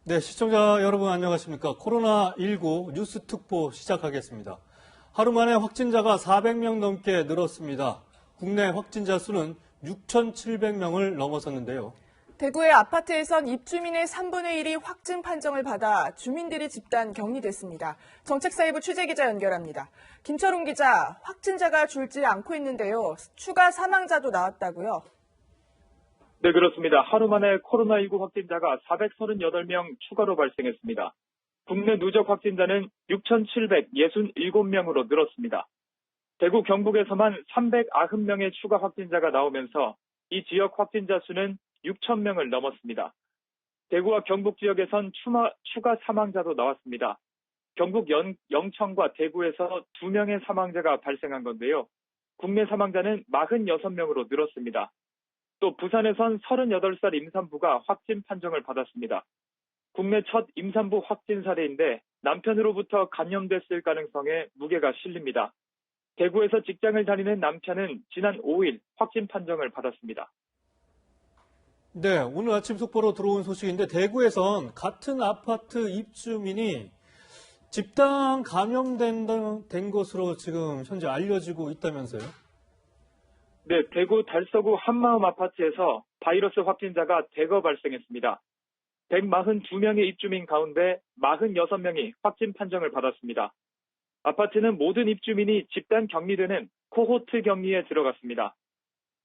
네, 시청자 여러분 안녕하십니까. 코로나19 뉴스 특보 시작하겠습니다. 하루 만에 확진자가 400명 넘게 늘었습니다. 국내 확진자 수는 6,700명을 넘어섰는데요. 대구의 아파트에선 입주민의 3분의 1이 확진 판정을 받아 주민들이 집단 격리됐습니다. 정책사회부 취재기자 연결합니다. 김철웅 기자, 확진자가 줄지 않고 있는데요. 추가 사망자도 나왔다고요? 네, 그렇습니다. 하루 만에 코로나19 확진자가 438명 추가로 발생했습니다. 국내 누적 확진자는 6,767명으로 늘었습니다. 대구 경북에서만 390명의 추가 확진자가 나오면서 이 지역 확진자 수는 6,000명을 넘었습니다. 대구와 경북 지역에선 추가 사망자도 나왔습니다. 경북 영천과 대구에서 2명의 사망자가 발생한 건데요. 국내 사망자는 46명으로 늘었습니다. 또 부산에선 38살 임산부가 확진 판정을 받았습니다. 국내 첫 임산부 확진 사례인데 남편으로부터 감염됐을 가능성에 무게가 실립니다. 대구에서 직장을 다니는 남편은 지난 5일 확진 판정을 받았습니다. 네, 오늘 아침 속보로 들어온 소식인데 대구에선 같은 아파트 입주민이 집단 감염된 것으로 지금 현재 알려지고 있다면서요? 네, 대구 달서구 한마음 아파트에서 바이러스 확진자가 대거 발생했습니다. 142명의 입주민 가운데 46명이 확진 판정을 받았습니다. 아파트는 모든 입주민이 집단 격리되는 코호트 격리에 들어갔습니다.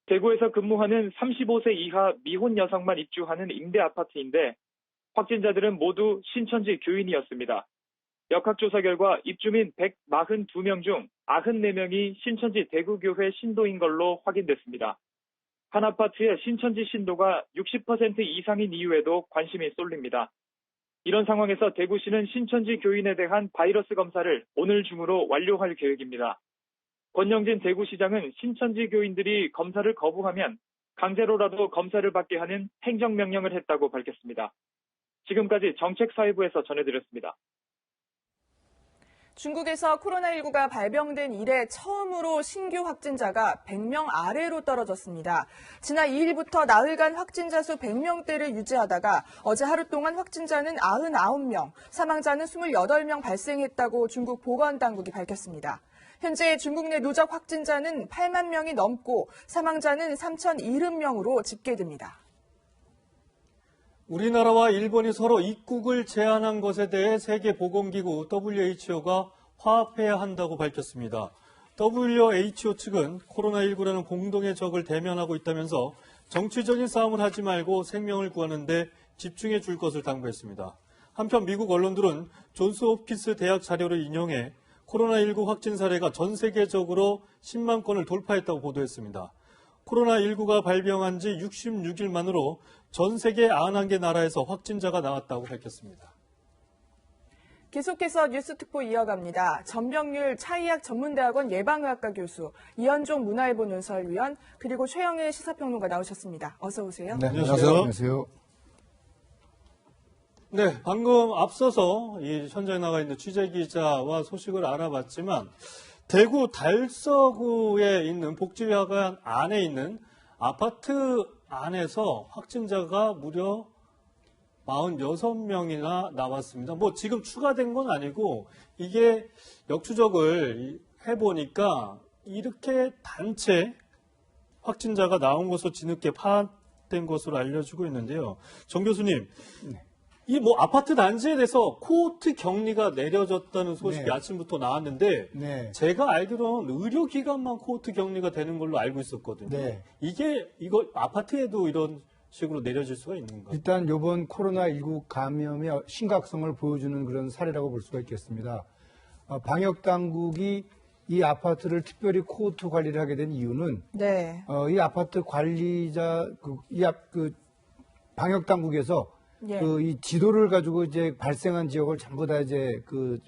대구에서 근무하는 35세 이하 미혼 여성만 입주하는 임대 아파트인데 확진자들은 모두 신천지 교인이었습니다. 역학조사 결과 입주민 142명 중 94명이 신천지 대구교회 신도인 걸로 확인됐습니다. 한 아파트의 신천지 신도가 60% 이상인 이유에도 관심이 쏠립니다. 이런 상황에서 대구시는 신천지 교인에 대한 바이러스 검사를 오늘 중으로 완료할 계획입니다. 권영진 대구시장은 신천지 교인들이 검사를 거부하면 강제로라도 검사를 받게 하는 행정명령을 했다고 밝혔습니다. 지금까지 정책사회부에서 전해드렸습니다. 중국에서 코로나19가 발병된 이래 처음으로 신규 확진자가 100명 아래로 떨어졌습니다. 지난 2일부터 나흘간 확진자 수 100명대를 유지하다가 어제 하루 동안 확진자는 99명, 사망자는 28명 발생했다고 중국 보건당국이 밝혔습니다. 현재 중국 내 누적 확진자는 8만 명이 넘고 사망자는 3,070명으로 집계됩니다. 우리나라와 일본이 서로 입국을 제한한 것에 대해 세계보건기구 WHO가 화합해야 한다고 밝혔습니다. WHO 측은 코로나19라는 공동의 적을 대면하고 있다면서 정치적인 싸움을 하지 말고 생명을 구하는 데 집중해 줄 것을 당부했습니다. 한편 미국 언론들은 존스홉킨스 대학 자료를 인용해 코로나19 확진 사례가 전 세계적으로 10만 건을 돌파했다고 보도했습니다. 코로나19가 발병한 지 66일 만으로 전 세계 91개 나라에서 확진자가 나왔다고 밝혔습니다. 계속해서 뉴스 특보 이어갑니다. 전병률 차의학 전문대학원 예방의학과 교수, 이현종 문화일보 논설위원, 그리고 최영일 시사평론가 나오셨습니다. 어서 오세요. 네, 안녕하세요. 네, 방금 앞서서 이 현장에 나가 있는 취재기자와 소식을 알아봤지만 대구 달서구에 있는 복지회관 안에 있는 아파트 안에서 확진자가 무려 46명이나 나왔습니다. 뭐 지금 추가된 건 아니고 이게 역추적을 해보니까 이렇게 단체 확진자가 나온 것으로 뒤늦게 파악된 것으로 알려지고 있는데요. 정 교수님. 네. 이 뭐 아파트 단지에 대해서 코호트 격리가 내려졌다는 소식이 네. 아침부터 나왔는데 네. 제가 알기로는 의료기관만 코호트 격리가 되는 걸로 알고 있었거든요. 네. 이거 아파트에도 이런 식으로 내려질 수가 있는 건가요? 일단 이번 코로나19 감염의 심각성을 보여주는 그런 사례라고 볼 수가 있겠습니다. 방역 당국이 이 아파트를 특별히 코호트 관리를 하게 된 이유는 네. 이 아파트 관리자 방역 당국에서 예. 이 지도를 가지고 이제 발생한 지역을 전부 다 이제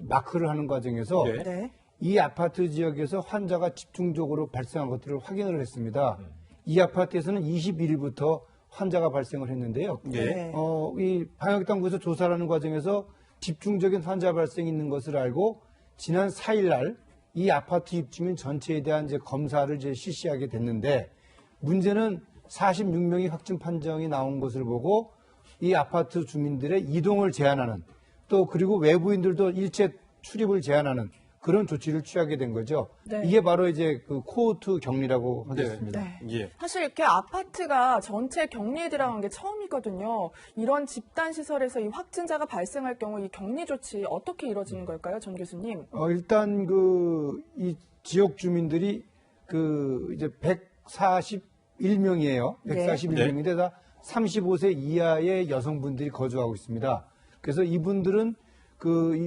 마크를 하는 과정에서 네. 이 아파트 지역에서 환자가 집중적으로 발생한 것들을 확인을 했습니다. 이 아파트에서는 21일부터 환자가 발생을 했는데요. 네. 이 방역당국에서 조사를 하는 과정에서 집중적인 환자 발생이 있는 것을 알고 지난 4일 날 이 아파트 입주민 전체에 대한 이제 검사를 이제 실시하게 됐는데 문제는 46명이 확진 판정이 나온 것을 보고 이 아파트 주민들의 이동을 제한하는 또 그리고 외부인들도 일체 출입을 제한하는 그런 조치를 취하게 된 거죠. 네. 이게 바로 이제 그 코호트 격리라고 하겠습니다. 네. 예. 사실 이렇게 아파트가 전체 격리에 들어간 게 처음이거든요. 이런 집단 시설에서 이 확진자가 발생할 경우 이 격리 조치 어떻게 이루어지는 걸까요, 전 교수님? 일단 이 지역 주민들이 이제 141명이에요. 141명인데 다 35세 이하의 여성분들이 거주하고 있습니다. 그래서 이분들은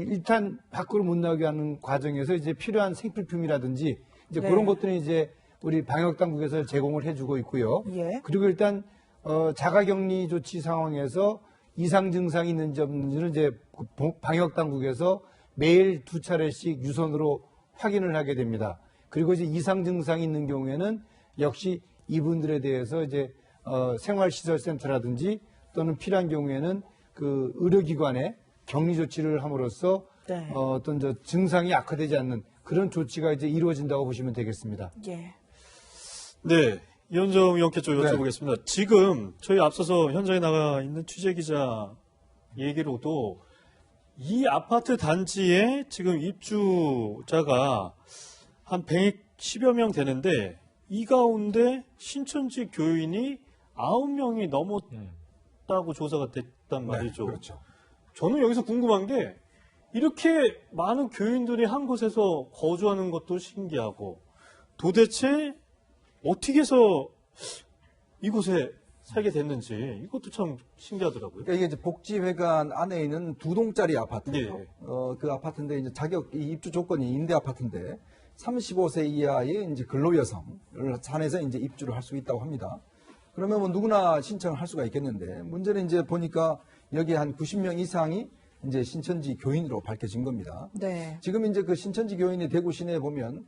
일단 밖으로 못 나오게 하는 과정에서 이제 필요한 생필품이라든지 이제 네. 그런 것들은 이제 우리 방역 당국에서 제공을 해주고 있고요. 예. 그리고 일단 자가격리 조치 상황에서 이상 증상이 있는지 없는지는 이제 방역 당국에서 매일 2차례씩 유선으로 확인을 하게 됩니다. 그리고 이제 이상 증상이 있는 경우에는 역시 이분들에 대해서 이제 생활시설센터라든지 또는 필요한 경우에는 의료기관에 격리 조치를 함으로써 네. 어떤 증상이 악화되지 않는 그런 조치가 이제 이루어진다고 보시면 되겠습니다. 예. 네. 이현정 위원께 좀 네. 여쭤보겠습니다. 지금 저희 앞서서 현장에 나가 있는 취재기자 얘기로도 이 아파트 단지에 지금 입주자가 한 110여 명 되는데 이 가운데 신천지 교인이 9명이 넘었다고 조사가 됐단 말이죠. 네, 그렇죠. 저는 여기서 궁금한 게 이렇게 많은 교인들이 한 곳에서 거주하는 것도 신기하고 도대체 어떻게 해서 이곳에 살게 됐는지 이것도 참 신기하더라고요. 그러니까 이게 이제 복지회관 안에 있는 2동짜리 아파트예요. 네. 그 아파트인데 이제 이 입주 조건이 임대 아파트인데 35세 이하의 이제 근로 여성을 산해서 이제 입주를 할 수 있다고 합니다. 그러면 뭐 누구나 신청을 할 수가 있겠는데 문제는 이제 보니까 여기 한 90명 이상이 이제 신천지 교인으로 밝혀진 겁니다. 네. 지금 이제 그 신천지 교인이 대구 시내에 보면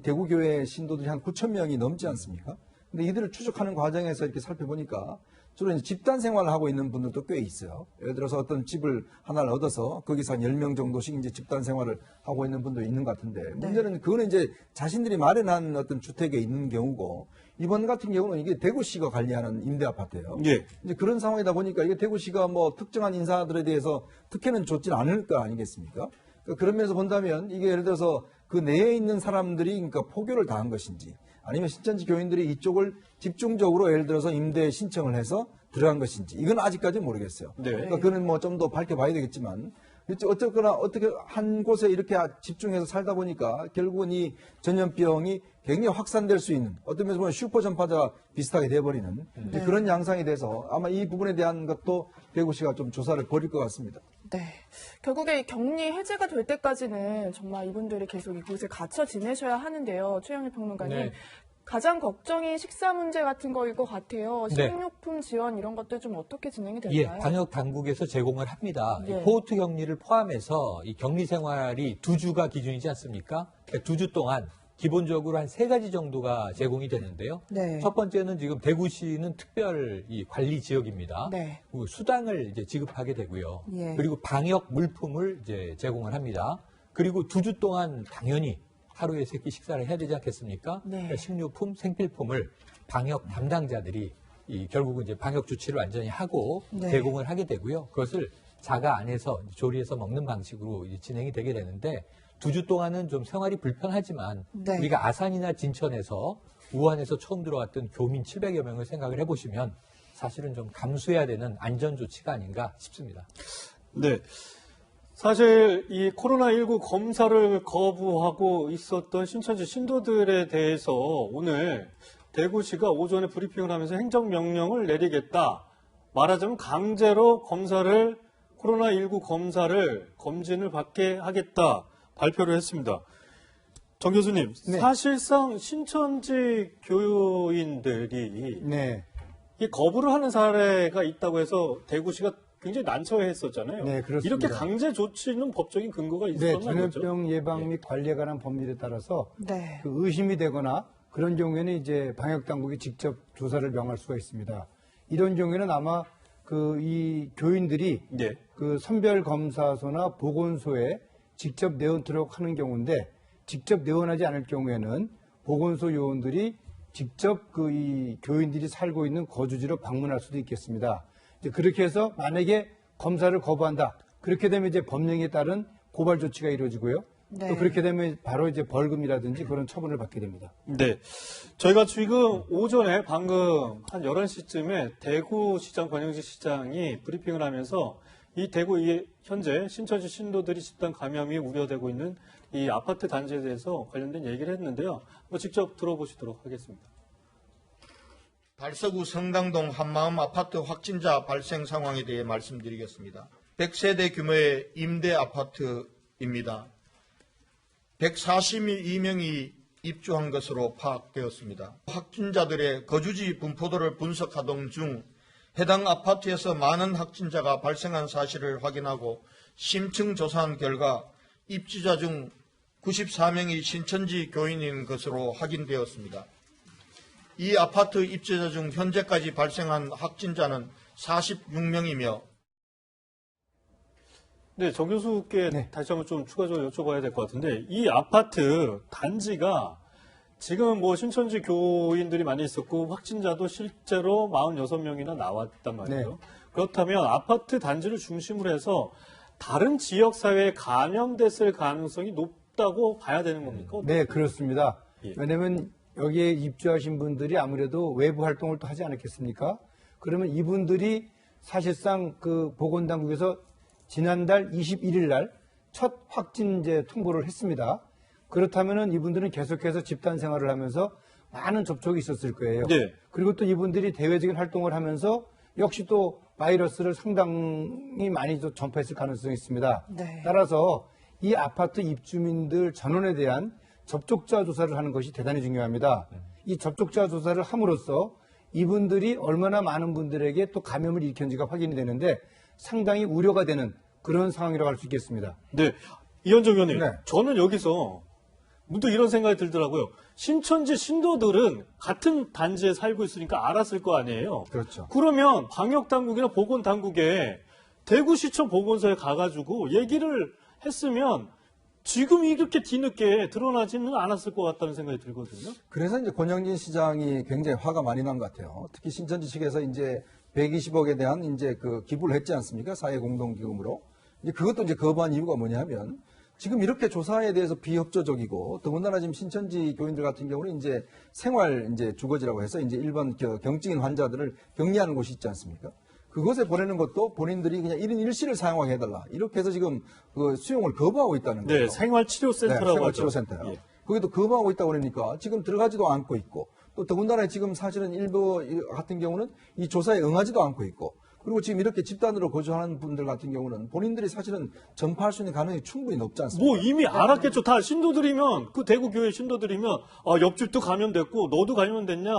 대구교회 신도들이 한 9천 명이 넘지 않습니까? 근데 이들을 추적하는 과정에서 이렇게 살펴보니까 주로 이제 집단 생활을 하고 있는 분들도 꽤 있어요. 예를 들어서 어떤 집을 하나를 얻어서 거기서 한 10명 정도씩 이제 집단 생활을 하고 있는 분도 있는 것 같은데 문제는 그거는 이제 자신들이 마련한 어떤 주택에 있는 경우고 이번 같은 경우는 이게 대구시가 관리하는 임대 아파트예요. 예. 이제 그런 상황이다 보니까 이게 대구시가 뭐 특정한 인사들에 대해서 특혜는 줬진 않을 거 아니겠습니까? 그러니까 그런 면에서 본다면 이게 예를 들어서 그 내에 있는 사람들이 그러니까 포교를 당한 것인지 아니면 신천지 교인들이 이쪽을 집중적으로 예를 들어서 임대 신청을 해서 들어간 것인지 이건 아직까지 모르겠어요. 네. 그러니까 그는 뭐 좀 더 밝혀봐야 되겠지만 어쨌거나 어떻게 한 곳에 이렇게 집중해서 살다 보니까 결국은 이 전염병이 굉장히 확산될 수 있는 어떤 면에서 보면 슈퍼 전파자 비슷하게 돼버리는 그런 양상이 돼서 아마 이 부분에 대한 것도 대구시가 좀 조사를 벌일 것 같습니다. 네. 결국에 이 격리 해제가 될 때까지는 정말 이분들이 계속 이곳에 갇혀 지내셔야 하는데요. 최영일 평론가님. 네. 가장 걱정이 식사 문제 같은 거일 것 같아요. 네. 식료품 지원 이런 것들 좀 어떻게 진행이 예, 될까요? 방역 당국에서 제공을 합니다. 예. 이 코호트 격리를 포함해서 이 격리 생활이 2주가 기준이지 않습니까? 그러니까 2주 동안 기본적으로 한 3가지 정도가 제공이 되는데요. 네. 첫 번째는 지금 대구시는 특별 이 관리 지역입니다. 네. 그리고 수당을 이제 지급하게 되고요. 예. 그리고 방역 물품을 이제 제공을 합니다. 그리고 2주 동안 당연히 하루에 3끼 식사를 해야 되지 않겠습니까? 네. 그러니까 식료품, 생필품을 방역 담당자들이 결국은 이제 방역 조치를 완전히 하고 네. 제공을 하게 되고요. 그것을 자가 안에서 조리해서 먹는 방식으로 이제 진행이 되게 되는데 2주 동안은 좀 생활이 불편하지만 네. 우리가 아산이나 진천에서 우한에서 처음 들어왔던 교민 700여 명을 생각을 해보시면 사실은 좀 감수해야 되는 안전 조치가 아닌가 싶습니다. 네. 사실 이 코로나19 검사를 거부하고 있었던 신천지 신도들에 대해서 오늘 대구시가 오전에 브리핑을 하면서 행정명령을 내리겠다. 말하자면 강제로 코로나19 검사를 검진을 받게 하겠다. 발표를 했습니다. 정 교수님, 네. 사실상 신천지 교인들이 네. 이 거부를 하는 사례가 있다고 해서 대구시가 굉장히 난처했었잖아요. 네, 그렇습니다. 이렇게 강제 조치는 법적인 근거가 네, 있었나 보죠? 전염병 예방 및 관리에 관한 법률에 따라서 네. 의심이 되거나 그런 경우에는 이제 방역 당국이 직접 조사를 명할 수가 있습니다. 이런 경우에는 아마 이 교인들이 네. 선별 검사소나 보건소에 직접 내원토록 하는 경우인데 직접 내원하지 않을 경우에는 보건소 요원들이 직접 이 교인들이 살고 있는 거주지로 방문할 수도 있겠습니다. 이제 그렇게 해서 만약에 검사를 거부한다. 그렇게 되면 이제 법령에 따른 고발 조치가 이루어지고요. 네. 또 그렇게 되면 바로 이제 벌금이라든지 그런 처분을 받게 됩니다. 네. 저희가 지금 오전에 방금 한 11시쯤에 대구시장 권영식 시장이 브리핑을 하면서 이 대구 현재 신천지 신도들이 집단 감염이 우려되고 있는 이 아파트 단지에 대해서 관련된 얘기를 했는데요. 직접 들어보시도록 하겠습니다. 달서구 성당동 한마음 아파트 확진자 발생 상황에 대해 말씀드리겠습니다. 100세대 규모의 임대 아파트입니다. 142명이 입주한 것으로 파악되었습니다. 확진자들의 거주지 분포도를 분석하던 중 해당 아파트에서 많은 확진자가 발생한 사실을 확인하고 심층 조사한 결과 입주자 중 94명이 신천지 교인인 것으로 확인되었습니다. 이 아파트 입주자 중 현재까지 발생한 확진자는 46명이며 네, 정 교수께 네. 다시 한번 좀 추가적으로 여쭤봐야 될 것 같은데 이 아파트 단지가 지금 신천지 교인들이 많이 있었고 확진자도 실제로 46명이나 나왔단 말이에요. 네. 그렇다면 아파트 단지를 중심으로 해서 다른 지역 사회에 감염됐을 가능성이 높다고 봐야 되는 겁니까? 네, 그렇습니다. 예. 왜냐하면 여기에 입주하신 분들이 아무래도 외부 활동을 또 하지 않았겠습니까? 그러면 이분들이 사실상 그 보건당국에서 지난달 21일 날 첫 확진제 통보를 했습니다. 그렇다면은 이분들은 계속해서 집단 생활을 하면서 많은 접촉이 있었을 거예요. 네. 그리고 또 이분들이 대외적인 활동을 하면서 역시 또 바이러스를 상당히 많이 좀 전파했을 가능성이 있습니다. 네. 따라서 이 아파트 입주민들 전원에 대한 접촉자 조사를 하는 것이 대단히 중요합니다. 이 접촉자 조사를 함으로써 이분들이 얼마나 많은 분들에게 또 감염을 일으켰는지가 확인이 되는데 상당히 우려가 되는 그런 상황이라고 할 수 있겠습니다. 네. 이현정 의원님, 네. 저는 여기서 문득 이런 생각이 들더라고요. 신천지 신도들은 같은 단지에 살고 있으니까 알았을 거 아니에요. 그렇죠. 그러면 방역당국이나 보건당국에 대구시청 보건소에 가가지고 얘기를 했으면 지금 이렇게 뒤늦게 드러나지는 않았을 것 같다는 생각이 들거든요. 그래서 이제 권영진 시장이 굉장히 화가 많이 난 것 같아요. 특히 신천지 측에서 이제 120억에 대한 이제 그 기부를 했지 않습니까? 사회공동기금으로. 이제 그것도 이제 거부한 이유가 뭐냐면 지금 이렇게 조사에 대해서 비협조적이고 더군다나 지금 신천지 교인들 같은 경우는 이제 생활 이제 주거지라고 해서 이제 일반 경증인 환자들을 격리하는 곳이 있지 않습니까? 그곳에 보내는 것도 본인들이 그냥 1인 1실을 사용하게 해달라. 이렇게 해서 지금 그 수용을 거부하고 있다는 거예요. 네, 생활치료센터라고 생활치료센터요. 하죠. 예. 거기도 거부하고 있다고 그러니까 지금 들어가지도 않고 있고 또 더군다나 지금 사실은 일부 같은 경우는 이 조사에 응하지도 않고 있고 그리고 지금 이렇게 집단으로 거주하는 분들 같은 경우는 본인들이 사실은 전파할 수 있는 가능성이 충분히 높지 않습니까? 이미 알았겠죠. 다 신도들이면, 그 대구교회 신도들이면, 옆집도 감염됐고, 너도 감염됐냐?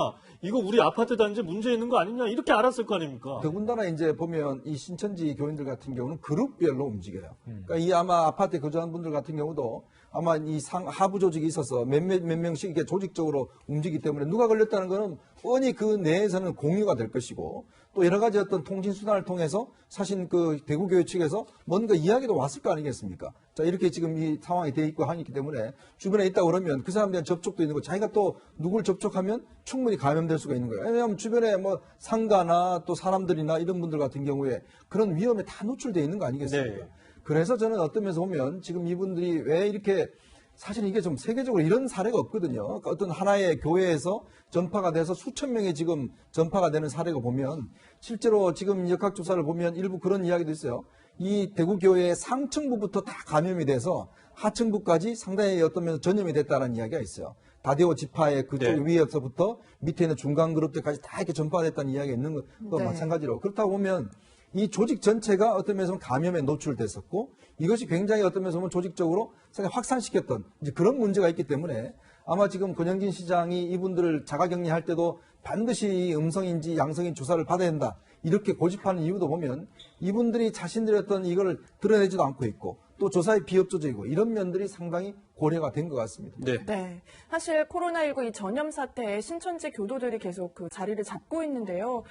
이거 우리 아파트 단지 문제 있는 거 아니냐? 이렇게 알았을 거 아닙니까? 더군다나 이제 보면 이 신천지 교인들 같은 경우는 그룹별로 움직여요. 그러니까 이 아마 아파트에 거주하는 분들 같은 경우도 아마 이 하부 조직이 있어서 몇 명씩 이렇게 조직적으로 움직이기 때문에 누가 걸렸다는 거는 뻔히 그 내에서는 공유가 될 것이고 또 여러 가지 어떤 통신수단을 통해서 사실 그 대구교회 측에서 뭔가 이야기도 왔을 거 아니겠습니까? 자, 이렇게 지금 이 상황이 돼 있고 하기 때문에 주변에 있다 그러면 그 사람들한 접촉도 있는 거 자기가 또 누굴 접촉하면 충분히 감염될 수가 있는 거예요. 왜냐하면 주변에 뭐 상가나 또 사람들이나 이런 분들 같은 경우에 그런 위험에 다 노출되어 있는 거 아니겠습니까? 네. 그래서 저는 어떤 면에서 보면 지금 이분들이 왜 이렇게 사실 이게 좀 세계적으로 이런 사례가 없거든요. 그러니까 어떤 하나의 교회에서 전파가 돼서 수천 명이 지금 전파가 되는 사례가 보면 실제로 지금 역학조사를 보면 일부 그런 이야기도 있어요. 이 대구교회의 상층부부터 다 감염이 돼서 하층부까지 상당히 어떤 면에서 전염이 됐다는 이야기가 있어요. 다디오 지파의 그쪽 네. 위에서부터 밑에 있는 중간 그룹들까지 다 이렇게 전파됐다는 이야기가 있는 것도 네. 마찬가지로 그렇다고 보면 이 조직 전체가 어떤 면에서 감염에 노출됐었고 이것이 굉장히 어떤 면에서 보면 조직적으로 상당히 확산시켰던 이제 그런 문제가 있기 때문에 아마 지금 권영진 시장이 이분들을 자가격리할 때도 반드시 음성인지 양성인 조사를 받아야 된다. 이렇게 고집하는 이유도 보면 이분들이 자신들의 어떤 이걸 드러내지도 않고 있고 또 조사에 비협조적이고 이런 면들이 상당히 고려가 된 것 같습니다. 네. 네. 사실 코로나19 이 전염 사태에 신천지 교도들이 계속 그 자리를 잡고 있는데요.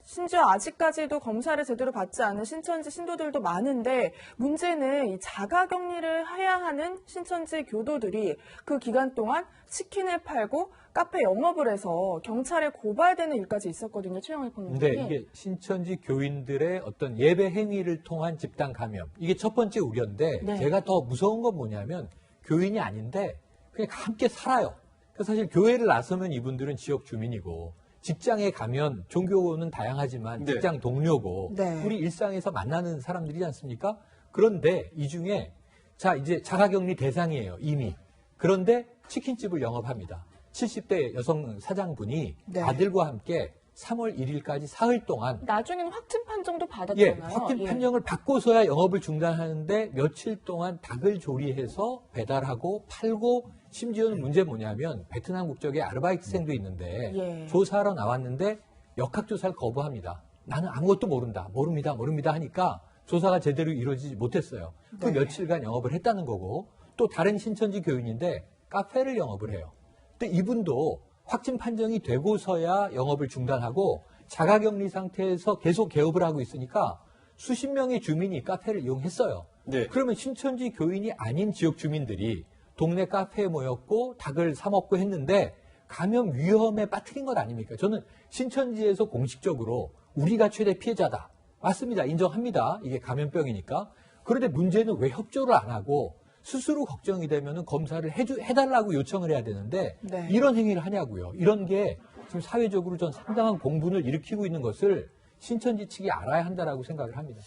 심지어 아직까지도 검사를 제대로 받지 않은 신천지 신도들도 많은데 문제는 이 자가격리를 해야 하는 신천지 교도들이 그 기간 동안 치킨을 팔고 카페 영업을 해서 경찰에 고발되는 일까지 있었거든요. 최영일 평론가님. 근데 이게 신천지 교인들의 어떤 예배 행위를 통한 집단 감염. 이게 첫 번째 우려인데 네. 제가 더 무서운 건 뭐냐면 교인이 아닌데 그냥 함께 살아요. 그래서 사실 교회를 나서면 이분들은 지역 주민이고 직장에 가면 종교는 다양하지만 네. 직장 동료고 네. 우리 일상에서 만나는 사람들이지 않습니까? 그런데 이 중에 자 이제 자가격리 대상이에요 이미. 그런데 치킨집을 영업합니다. 70대 여성 사장분이 네. 아들과 함께 3월 1일까지 사흘 동안 나중에는 확진 판정도 예, 받았잖아요. 확진 판정을 받고서야 영업을 중단하는데 며칠 동안 닭을 조리해서 배달하고 팔고 심지어는 문제 뭐냐면 베트남 국적의 아르바이트생도 있는데 예. 조사하러 나왔는데 역학조사를 거부합니다. 나는 아무것도 모릅니다 하니까 조사가 제대로 이루어지지 못했어요. 그 네. 며칠간 영업을 했다는 거고 또 다른 신천지 교인인데 카페를 영업을 해요. 근데 이분도 확진 판정이 되고서야 영업을 중단하고 자가격리 상태에서 계속 개업을 하고 있으니까 수십 명의 주민이 카페를 이용했어요. 네. 그러면 신천지 교인이 아닌 지역 주민들이 동네 카페에 모였고 닭을 사 먹고 했는데 감염 위험에 빠뜨린 것 아닙니까? 저는 신천지에서 공식적으로 우리가 최대 피해자다. 맞습니다. 인정합니다. 이게 감염병이니까. 그런데 문제는 왜 협조를 안 하고 스스로 걱정이 되면 검사를 해달라고 요청을 해야 되는데 네. 이런 행위를 하냐고요. 이런 게 지금 사회적으로 전 상당한 공분을 일으키고 있는 것을 신천지 측이 알아야 한다라고 생각을 합니다.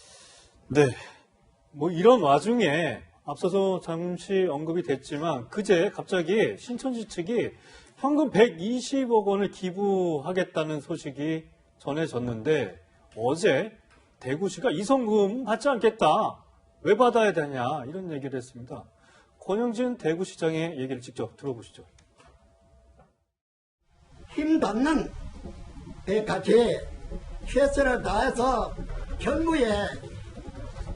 네. 뭐 이런 와중에 앞서서 잠시 언급이 됐지만 그제 갑자기 신천지 측이 현금 120억 원을 기부하겠다는 소식이 전해졌는데 어제 대구시가 이 성금 받지 않겠다. 왜 받아야 되냐 이런 얘기를 했습니다. 권영진 대구시장의 얘기를 직접 들어보시죠. 힘닿는 데까지 최선을 다해서 경무에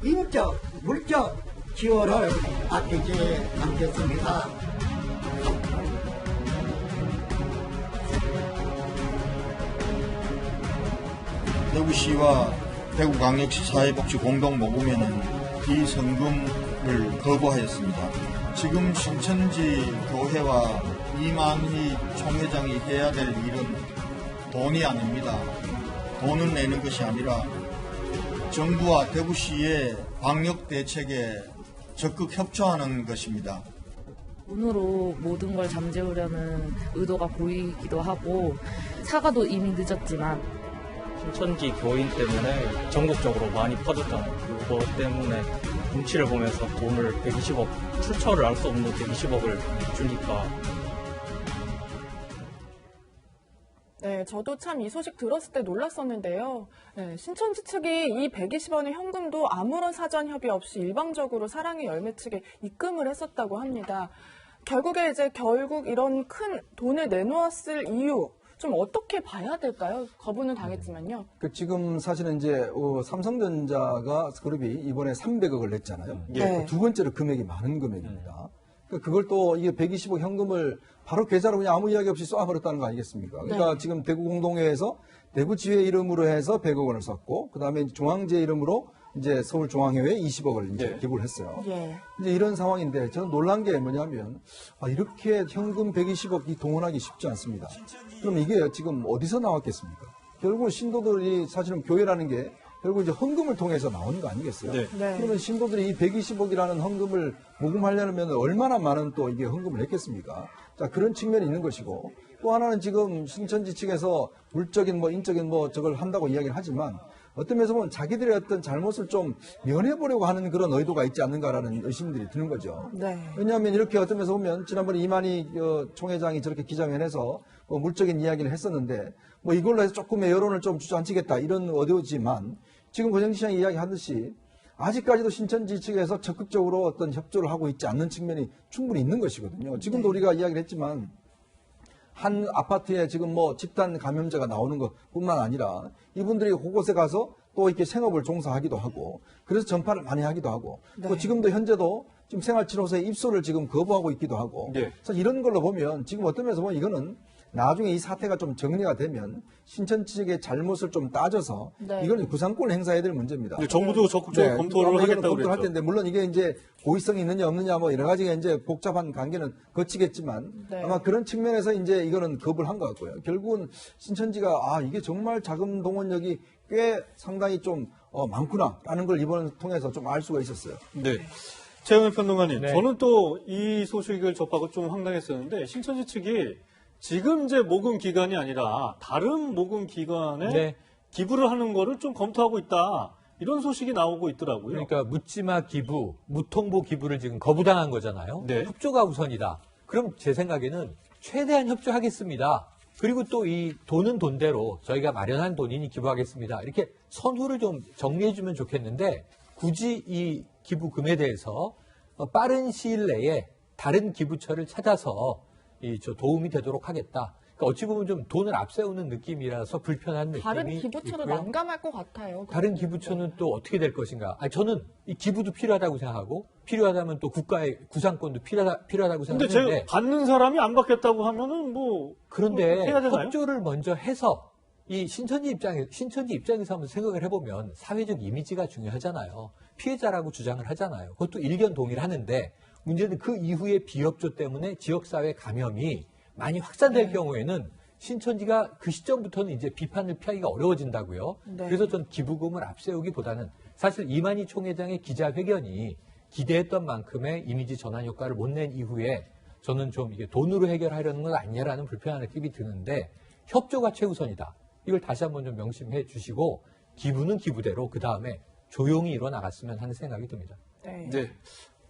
인적, 물적 지원을 아끼지 않겠습니다. 대구시와 대구광역시 사회복지 공동모금회는 이 성금을 거부하였습니다. 지금 신천지 교회와 이만희 총회장이 해야 될 일은 돈이 아닙니다. 돈을 내는 것이 아니라 정부와 대구시의 방역 대책에 적극 협조하는 것입니다. 돈으로 모든 걸 잠재우려는 의도가 보이기도 하고 사과도 이미 늦었지만 신천지 교인 때문에 전국적으로 많이 퍼졌잖아요. 그거 때문에 눈치를 보면서 돈을 120억, 출처를 알 수 없는 120억을 주니까. 네, 저도 참 이 소식 들었을 때 놀랐었는데요. 네, 신천지 측이 이 120원의 현금도 아무런 사전 협의 없이 일방적으로 사랑의 열매 측에 입금을 했었다고 합니다. 결국 이런 큰 돈을 내놓았을 이유, 좀 어떻게 봐야 될까요? 거부는 당했지만요. 지금 사실은 이제 삼성전자가 그룹이 이번에 300억을 냈잖아요. 네. 두 번째로 금액이 많은 금액입니다. 그걸 또 이게 120억 현금을 바로 계좌로 그냥 아무 이야기 없이 쏴버렸다는 거 아니겠습니까? 그러니까 네. 지금 대구공동회에서 대구지회 이름으로 해서 100억 원을 썼고, 그 다음에 중앙제 이름으로 이제 서울중앙회에 20억을 이제 네. 기부를 했어요. 예. 이제 이런 상황인데 저는 놀란 게 뭐냐면 이렇게 현금 120억이 동원하기 쉽지 않습니다. 그럼 이게 지금 어디서 나왔겠습니까? 결국 신도들이 사실은 교회라는 게 결국 이제 헌금을 통해서 나오는 거 아니겠어요? 네. 네. 그러면 신도들이 이 120억이라는 헌금을 모금하려면 얼마나 많은 또 이게 헌금을 했겠습니까? 자, 그런 측면이 있는 것이고 또 하나는 지금 신천지 측에서 물적인 인적인 저걸 한다고 이야기를 하지만 어떤 면에서 보면 자기들의 어떤 잘못을 좀 면해보려고 하는 그런 의도가 있지 않는가라는 의심들이 드는 거죠. 네. 왜냐하면 이렇게 어떤 면에서 보면 지난번에 이만희 총회장이 저렇게 기자회견에서 물적인 이야기를 했었는데 이걸로 해서 조금의 여론을 좀 주저앉히겠다 이런 의도지만 지금 권영진 시장이 이야기하듯이 아직까지도 신천지 측에서 적극적으로 어떤 협조를 하고 있지 않는 측면이 충분히 있는 것이거든요. 지금도 우리가 이야기를 했지만 한 아파트에 지금 집단 감염자가 나오는 것뿐만 아니라 이분들이 그곳에 가서 또 이렇게 생업을 종사하기도 하고 그래서 전파를 많이 하기도 하고 네. 또 지금도 현재도 지금 생활치료소에 입소를 지금 거부하고 있기도 하고 네. 그래서 이런 걸로 보면 지금 어떤 면에서 보면 이거는 나중에 이 사태가 좀 정리가 되면 신천 측의 잘못을 좀 따져서 네. 이건 구상권을 행사해야 될 문제입니다. 근데 정부도 적극적으로 검토를 아마 이거는 하겠다고 검토를 할 그랬죠. 텐데 물론 이게 이제 고의성이 있느냐 없느냐 뭐 여러 가지가 이제 복잡한 관계는 거치겠지만 네. 아마 그런 측면에서 이제 이거는 겁을 한 것 같고요. 결국은 신천지가 이게 정말 자금 동원력이 꽤 상당히 좀 많구나라는 걸 이번을 통해서 좀 알 수가 있었어요. 네. 최영일 평론가님, 네. 저는 또 이 소식을 접하고 좀 황당했었는데 신천지 측이 지금 이제 모금 기관이 아니라 다른 모금 기관에 네. 기부를 하는 거를 좀 검토하고 있다. 이런 소식이 나오고 있더라고요. 그러니까 묻지마 기부, 무통보 기부를 지금 거부당한 거잖아요. 네. 협조가 우선이다. 그럼 제 생각에는 최대한 협조하겠습니다. 그리고 또 이 돈은 돈대로 저희가 마련한 돈이니 기부하겠습니다. 이렇게 선후를 좀 정리해주면 좋겠는데 굳이 이 기부금에 대해서 빠른 시일 내에 다른 기부처를 찾아서 저 도움이 되도록 하겠다. 그러니까 어찌 보면 좀 돈을 앞세우는 느낌이라서 불편한 느낌이 다른 기부처도 있고요. 난감할 것 같아요. 다른 기부처는 또 어떻게 될 것인가? 저는 이 기부도 필요하다고 생각하고 필요하다면 또 국가의 구상권도 필요하다고 근데 생각하는데 제가 받는 사람이 안 받겠다고 하면은 그런데 해야 되나요? 협조를 먼저 해서 이 신천지 입장에서 한번 생각을 해보면 사회적 이미지가 중요하잖아요. 피해자라고 주장을 하잖아요. 그것도 일견 동의를 하는데 문제는 그 이후에 비협조 때문에 지역사회 감염이 많이 확산될 경우에는 신천지가 그 시점부터는 이제 비판을 피하기가 어려워진다고요. 네. 그래서 전 기부금을 앞세우기보다는 사실 이만희 총회장의 기자회견이 기대했던 만큼의 이미지 전환 효과를 못 낸 이후에 저는 좀 이게 돈으로 해결하려는 건 아니냐라는 불편한 느낌이 드는데 협조가 최우선이다. 이걸 다시 한번 좀 명심해 주시고 기부는 기부대로 그 다음에 조용히 일어나갔으면 하는 생각이 듭니다. 네. 네.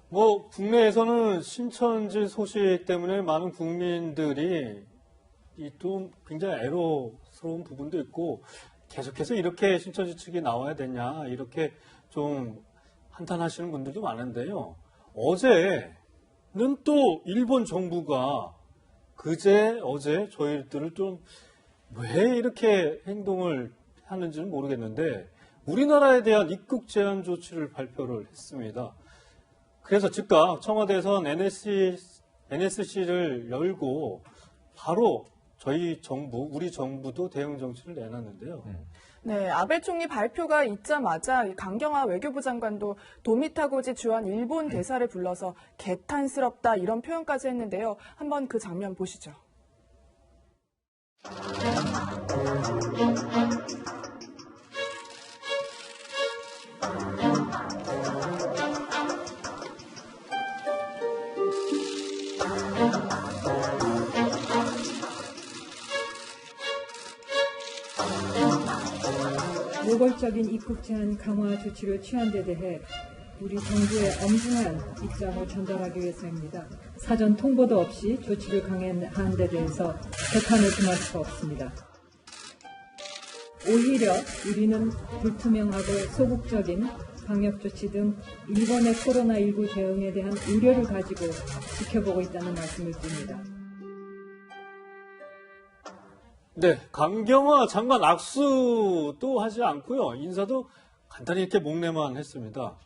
뭐 국내에서는 신천지 소식 때문에 많은 국민들이 좀 굉장히 애로스러운 부분도 있고 계속해서 이렇게 신천지 측이 나와야 되냐 이렇게 좀 한탄하시는 분들도 많은데요. 어제는 또 일본 정부가 어제 저희들을 좀 왜 이렇게 행동을 하는지는 모르겠는데 우리나라에 대한 입국 제한 조치를 발표를 했습니다. 그래서 즉각 청와대에선 NSC를 열고 바로 우리 정부도 대응 정치를 내놨는데요. 네, 아베 총리 발표가 있자마자 강경화 외교부 장관도 도미타고지 주한 일본 대사를 불러서 개탄스럽다 이런 표현까지 했는데요. 한번 그 장면 보시죠. 노골적인 입국 제한 강화 조치를 취한 데 대해 우리 정부의 엄중한 입장을 전달하기 위해서입니다. 사전 통보도 없이 조치를 강행한 데 대해서 개탄을 금할 수가 없습니다. 오히려 우리는 불투명하고 소극적인 방역조치 등 일본의 코로나19 대응에 대한 우려를 가지고 지켜보고 있다는 말씀을 드립니다. 네, 강경화 장관 악수도 하지 않고요. 인사도 간단히 이렇게 목례만 했습니다.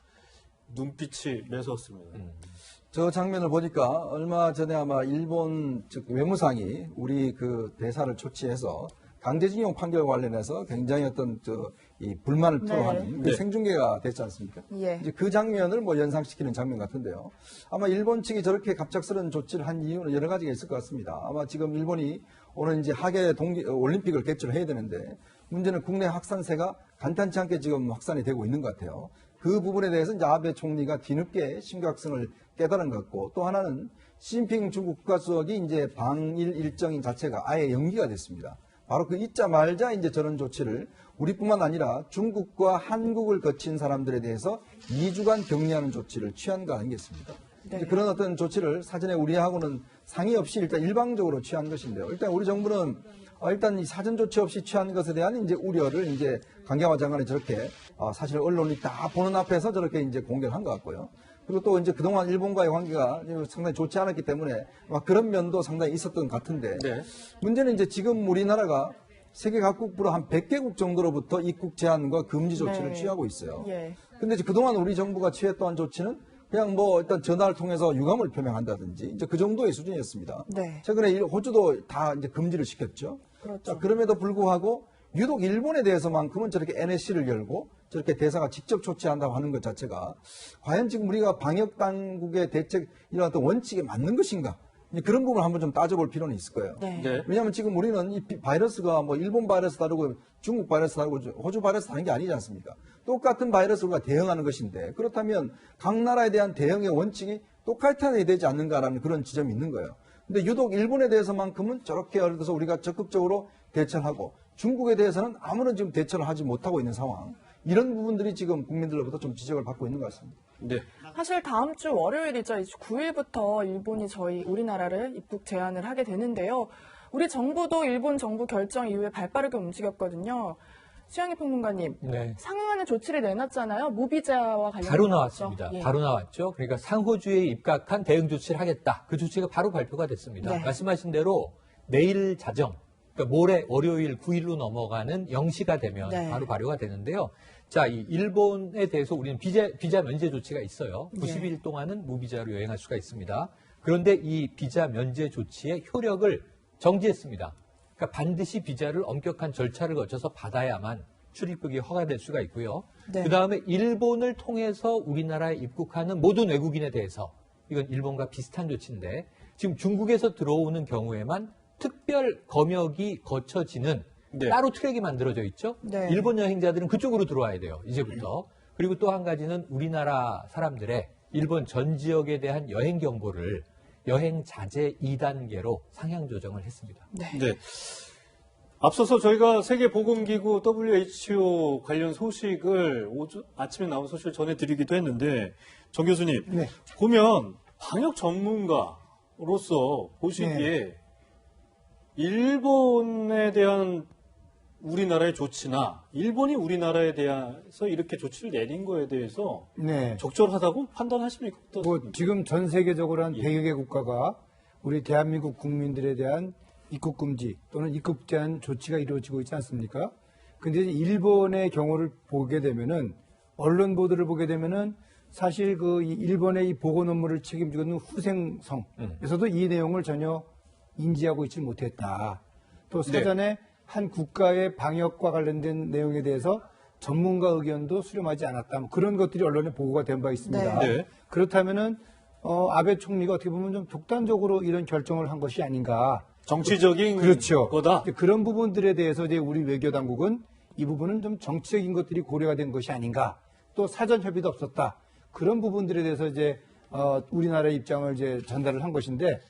눈빛이 매서웠습니다. 저 장면을 보니까 얼마 전에 아마 일본 즉 외무상이 우리 그 대사를 조치해서 강제징용 판결 관련해서 굉장히 이 불만을 토로하는 네. 생중계가 됐지 않습니까? 예. 이제 그 장면을 연상시키는 장면 같은데요. 아마 일본 측이 저렇게 갑작스러운 조치를 한 이유는 여러 가지가 있을 것 같습니다. 아마 지금 일본이 오늘 이제 하계 올림픽을 개최를 해야 되는데 문제는 국내 확산세가 간단치 않게 지금 확산이 되고 있는 것 같아요. 그 부분에 대해서 이제 아베 총리가 뒤늦게 심각성을 깨달은 것 같고 또 하나는 시진핑 중국 국가주석이 이제 방일 일정인 자체가 아예 연기가 됐습니다. 바로 그 있자마자 이제 저런 조치를 우리뿐만 아니라 중국과 한국을 거친 사람들에 대해서 2주간 격리하는 조치를 취한 거 아니겠습니까? 네. 이제 그런 어떤 조치를 사전에 우리하고는 상의 없이 일단 일방적으로 취한 것인데요. 일단 우리 정부는 일단 이 사전 조치 없이 취한 것에 대한 이제 우려를 이제 강경화 장관이 저렇게 사실 언론이 다 보는 앞에서 저렇게 이제 공개를 한 것 같고요. 그리고 또 이제 그동안 일본과의 관계가 상당히 좋지 않았기 때문에 그런 면도 상당히 있었던 것 같은데 네. 문제는 이제 지금 우리나라가 세계 각국으로 한 100개국 정도로부터 입국 제한과 금지 조치를 네. 취하고 있어요. 예. 근데 이제 그동안 우리 정부가 취했던 조치는 그냥 뭐 일단 전화를 통해서 유감을 표명한다든지 이제 그 정도의 수준이었습니다. 네. 최근에 호주도 다 이제 금지를 시켰죠. 그렇죠. 자, 그럼에도 불구하고 유독 일본에 대해서만큼은 저렇게 NSC를 열고 저렇게 대사가 직접 조치한다고 하는 것 자체가 과연 지금 우리가 방역 당국의 대책 이런 어떤 원칙에 맞는 것인가? 이제 그런 부분을 한번 좀 따져볼 필요는 있을 거예요. 네. 네. 왜냐하면 지금 우리는 이 바이러스가 뭐 일본 바이러스 다르고 중국 바이러스 다르고 호주 바이러스 다른 게 아니지 않습니까? 똑같은 바이러스가 대응하는 것인데 그렇다면 각 나라에 대한 대응의 원칙이 똑같아야 되지 않는가라는 그런 지점이 있는 거예요. 근데 유독 일본에 대해서만큼은 저렇게 예를 들어서 우리가 적극적으로 대처를 하고 중국에 대해서는 아무런 지금 대처를 하지 못하고 있는 상황. 이런 부분들이 지금 국민들로부터 좀 지적을 받고 있는 것 같습니다. 네. 사실 다음 주 월요일이죠. 9일부터 일본이 우리나라를 입국 제한을 하게 되는데요. 우리 정부도 일본 정부 결정 이후에 발빠르게 움직였거든요. 최양희 평론가님, 네. 상응하는 조치를 내놨잖아요. 무비자와 관련해서. 바로 나왔습니다. 예. 바로 나왔죠. 그러니까 상호주에 입각한 대응 조치를 하겠다. 그 조치가 바로 발표가 됐습니다. 네. 말씀하신 대로 내일 자정, 그러니까 모레 월요일 9일로 넘어가는 0시가 되면 네. 바로 발효가 되는데요. 자, 이 일본에 대해서 우리는 비자 면제 조치가 있어요. 90일 동안은 무비자로 여행할 수가 있습니다. 그런데 이 비자 면제 조치의 효력을 정지했습니다. 그러니까 반드시 비자를 엄격한 절차를 거쳐서 받아야만 출입국이 허가될 수가 있고요. 네. 그다음에 일본을 통해서 우리나라에 입국하는 모든 외국인에 대해서 이건 일본과 비슷한 조치인데 지금 중국에서 들어오는 경우에만 특별 검역이 거쳐지는 네. 따로 트랙이 만들어져 있죠. 네. 일본 여행자들은 그쪽으로 들어와야 돼요. 이제부터. 그리고 또 한 가지는 우리나라 사람들의 일본 전 지역에 대한 여행 경보를 여행 자제 2단계로 상향 조정을 했습니다. 네. 네. 앞서서 저희가 세계보건기구 WHO 관련 소식을 아침에 나온 소식을 전해드리기도 했는데 정 교수님 네. 보면 방역 전문가로서 보시기에 일본에 대한 우리나라의 조치나 일본이 우리나라에 대해서 이렇게 조치를 내린 거에 대해서 네. 적절하다고 판단하십니까? 뭐 지금 전 세계적으로 한 예. 100여 개 국가가 우리 대한민국 국민들에 대한 입국 금지 또는 입국 제한 조치가 이루어지고 있지 않습니까? 근데 일본의 경우를 보게 되면은 언론 보도를 보게 되면은 사실 이 일본의 이 보건 업무를 책임지고 있는 후생성에서도 이 내용을 전혀 인지하고 있지 못했다. 또 사전에 한 국가의 방역과 관련된 내용에 대해서 전문가 의견도 수렴하지 않았다. 뭐 그런 것들이 언론에 보고가 된 바 있습니다. 네. 그렇다면은 아베 총리가 어떻게 보면 좀 독단적으로 이런 결정을 한 것이 아닌가. 정치적인 그렇죠. 거다. 그런 부분들에 대해서 이제 우리 외교 당국은 이 부분은 좀 정치적인 것들이 고려가 된 것이 아닌가. 또 사전 협의도 없었다. 그런 부분들에 대해서 이제 우리나라의 입장을 이제 전달을 한 것인데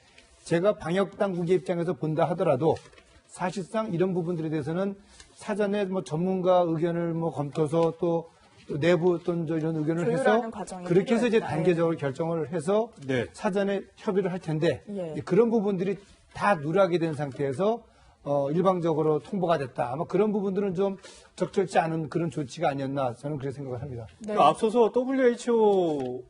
제가 방역 당국의 입장에서 본다 하더라도 사실상 이런 부분들에 대해서는 사전에 뭐 전문가 의견을 뭐 검토해서 또 내부 어떤 이런 의견을 해서 그렇게 해서 이제 단계적으로 결정을 해서 사전에 협의를 할 텐데 그런 부분들이 다 누락이 된 상태에서 일방적으로 통보가 됐다. 아마 그런 부분들은 좀 적절치 않은 그런 조치가 아니었나 저는 그렇게 생각을 합니다. 네. 앞서서 WHO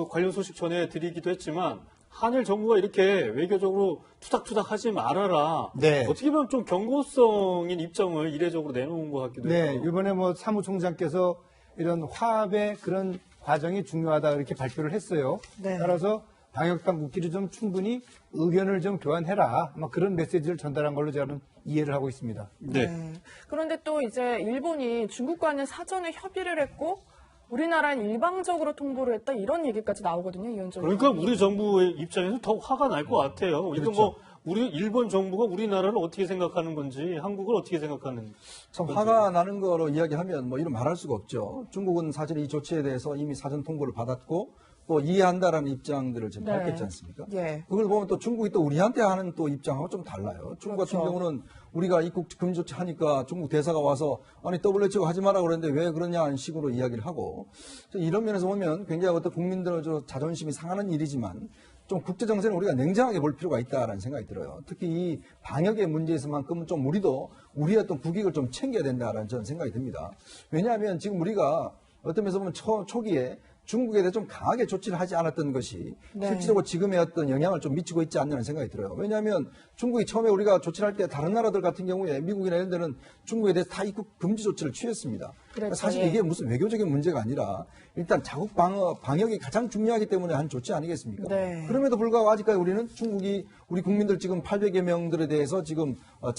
관련 소식 전해드리기도 했지만 한일 정부가 이렇게 외교적으로 투닥투닥 하지 말아라. 네. 어떻게 보면 좀 경고성인 입장을 이례적으로 내놓은 것 같기도 해요. 네. 이번에 뭐 사무총장께서 이런 화합의 그런 과정이 중요하다 이렇게 발표를 했어요. 네. 따라서 방역당국끼리 좀 충분히 의견을 좀 교환해라. 아마 그런 메시지를 전달한 걸로 저는 이해를 하고 있습니다. 네. 그런데 또 이제 일본이 중국과는 사전에 협의를 했고 우리나라는 일방적으로 통보를 했다 이런 얘기까지 나오거든요. 위원장님. 그러니까 우리 정부의 입장에서 더 화가 날 것 같아요. 그렇죠. 이거 뭐 우리 일본 정부가 우리나라를 어떻게 생각하는 건지 한국을 어떻게 생각하는 참 화가 나는 거로 이야기하면 뭐 이런 말할 수가 없죠. 중국은 사실 이 조치에 대해서 이미 사전 통보를 받았고 또 이해한다라는 입장들을 지금 밝혔지 않습니까? 그걸 보면 또 중국이 또 우리한테 하는 또 입장하고 좀 달라요. 중국 같은 경우는 우리가 입국 금지 조치 하니까 중국 대사가 와서 아니 WHO 하지 마라 그랬는데 왜 그러냐 하는 식으로 이야기를 하고 이런 면에서 보면 굉장히 어떤 국민들의 자존심이 상하는 일이지만 좀 국제정세는 우리가 냉정하게 볼 필요가 있다라는 생각이 들어요. 특히 이 방역의 문제에서만큼은 좀 우리도 우리의 어떤 국익을 좀 챙겨야 된다라는 저는 생각이 듭니다. 왜냐하면 지금 우리가 어떤 면에서 보면 초기에 중국에 대해 좀 강하게 조치를 하지 않았던 것이 실질적으로 지금의 어떤 영향을 좀 미치고 있지 않냐는 생각이 들어요. 왜냐하면 중국이 처음에 우리가 조치를 할 때 다른 나라들 같은 경우에 미국이나 이런 데는 중국에 대해서 다 입국 금지 조치를 취했습니다. 그렇죠. 사실 예. 이게 무슨 외교적인 문제가 아니라 일단 자국 방역이 가장 중요하기 때문에 한 조치 아니겠습니까? 네. 그럼에도 불구하고 아직까지 우리는 중국이 우리 국민들 지금 800여 명들에 대해서 지금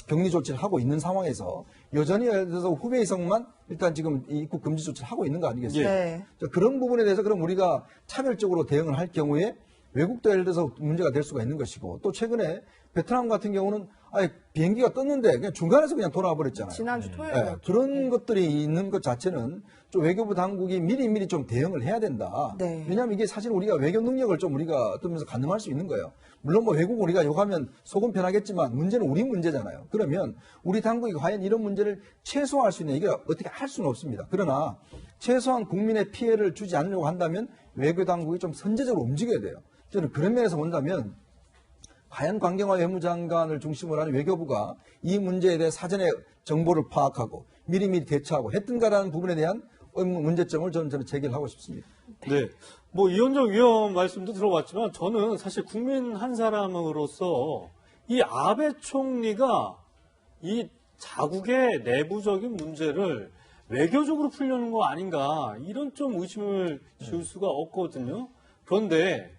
격리 조치를 하고 있는 상황에서 여전히 예를 들어서 후베이성만 일단 지금 입국 금지 조치를 하고 있는 거 아니겠습니까? 네. 자, 그런 부분에 대해서 그럼 우리가 차별적으로 대응을 할 경우에 외국도 예를 들어서 문제가 될 수가 있는 것이고 또 최근에 베트남 같은 경우는 아예 비행기가 떴는데 그냥 중간에서 그냥 돌아와 버렸잖아요. 지난주 토요일. 그런 것들이 있는 것 자체는 좀 외교부 당국이 미리 좀 대응을 해야 된다. 네. 왜냐하면 이게 사실 우리가 외교 능력을 좀 우리가 뜨면서 가늠할 수 있는 거예요. 물론 뭐 외국 우리가 욕하면 속은 편하겠지만 문제는 우리 문제잖아요. 그러면 우리 당국이 과연 이런 문제를 최소화할 수 있냐 이게 어떻게 할 수는 없습니다. 그러나 최소한 국민의 피해를 주지 않으려고 한다면 외교 당국이 좀 선제적으로 움직여야 돼요. 저는 그런 면에서 본다면 과연 강경화 외무장관을 중심으로 하는 외교부가 이 문제에 대해 사전에 정보를 파악하고 미리미리 대처하고 했던가라는 부분에 대한 문제점을 저는 제기를 하고 싶습니다. 네. 뭐 이현정 위원 말씀도 들어봤지만 저는 사실 국민 한 사람으로서 이 아베 총리가 이 자국의 내부적인 문제를 외교적으로 풀려는 거 아닌가 이런 좀 의심을 지울 수가 없거든요. 그런데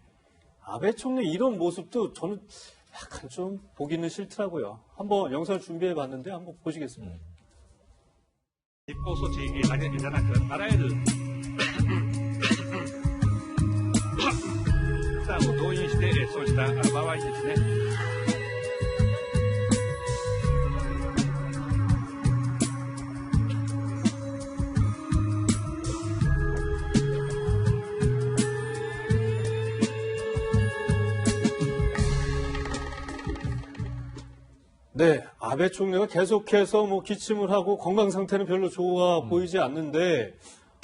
아베 총리 이런 모습도 저는 약간 좀 보기는 싫더라고요. 한번 영상을 준비해 봤는데 한번 보시겠습니다. 実行措置だけじゃなく、あらゆる手段を動員して、そうした場合にですね、네, 아베 총리가 계속해서 뭐 기침을 하고 건강 상태는 별로 좋아 보이지 않는데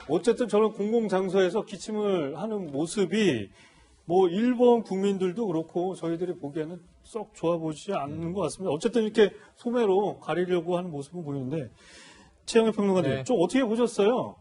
어쨌든 저는 공공장소에서 기침을 하는 모습이 뭐 일본 국민들도 그렇고 저희들이 보기에는 썩 좋아 보이지 않는 것 같습니다. 어쨌든 이렇게 소매로 가리려고 하는 모습은 보이는데 최영일 평론가님 네. 좀 어떻게 보셨어요?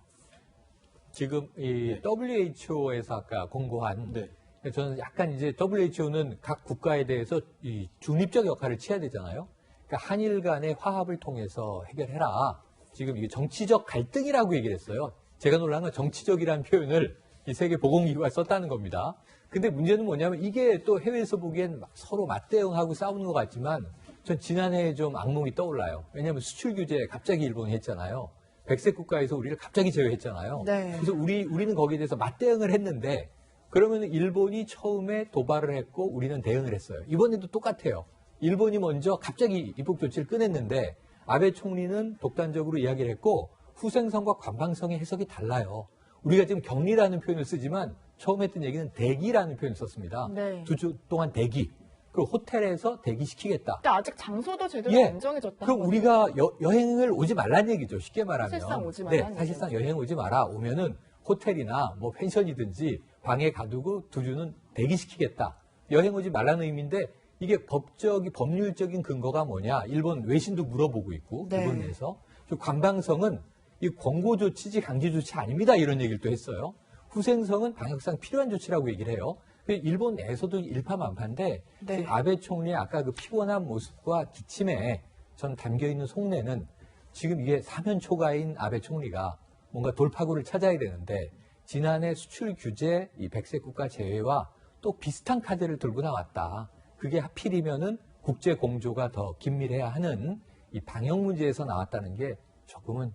지금 이 WHO에서 아까 공고한 네. 저는 약간 이제 WHO는 각 국가에 대해서 이 중립적 역할을 취해야 되잖아요. 그러니까 한일 간의 화합을 통해서 해결해라. 지금 이게 정치적 갈등이라고 얘기를 했어요. 제가 놀란 건 정치적이라는 표현을 이 세계보건기구가 썼다는 겁니다. 근데 문제는 뭐냐면 이게 또 해외에서 보기엔 막 서로 맞대응하고 싸우는 것 같지만 전 지난해에 좀 악몽이 떠올라요. 왜냐하면 수출 규제 갑자기 일본이 했잖아요. 백색 국가에서 우리를 갑자기 제외했잖아요. 네. 그래서 우리는 거기에 대해서 맞대응을 했는데 그러면 일본이 처음에 도발을 했고 우리는 대응을 했어요. 이번에도 똑같아요. 일본이 먼저 갑자기 입국 조치를 꺼냈는데 아베 총리는 독단적으로 이야기를 했고 후생성과 관방성의 해석이 달라요. 우리가 지금 격리라는 표현을 쓰지만 처음 했던 얘기는 대기라는 표현을 썼습니다. 네. 2주 동안 대기. 그리고 호텔에서 대기시키겠다. 근데 아직 장소도 제대로 예. 안 정해졌다. 그럼 우리가 여행을 오지 말라는 얘기죠. 쉽게 말하면. 사실상 오지 말라는 네, 사실상 여행 오지 마라. 오면은 호텔이나 뭐 펜션이든지 방에 가두고 2주는 대기시키겠다. 여행 오지 말라는 의미인데 이게 법률적인 근거가 뭐냐. 일본 외신도 물어보고 있고 네. 일본 내에서. 관방성은 이 권고 조치지 강제 조치 아닙니다. 이런 얘기를 또 했어요. 후생성은 방역상 필요한 조치라고 얘기를 해요. 일본 내에서도 일파만파인데 네. 아베 총리의 아까 그 피곤한 모습과 기침에 전 담겨있는 속내는 지금 이게 사면 초과인 아베 총리가 뭔가 돌파구를 찾아야 되는데 지난해 수출 규제 이 백색 국가 제외와 또 비슷한 카드를 들고 나왔다. 그게 하필이면은 국제 공조가 더 긴밀해야 하는 이 방역 문제에서 나왔다는 게 조금은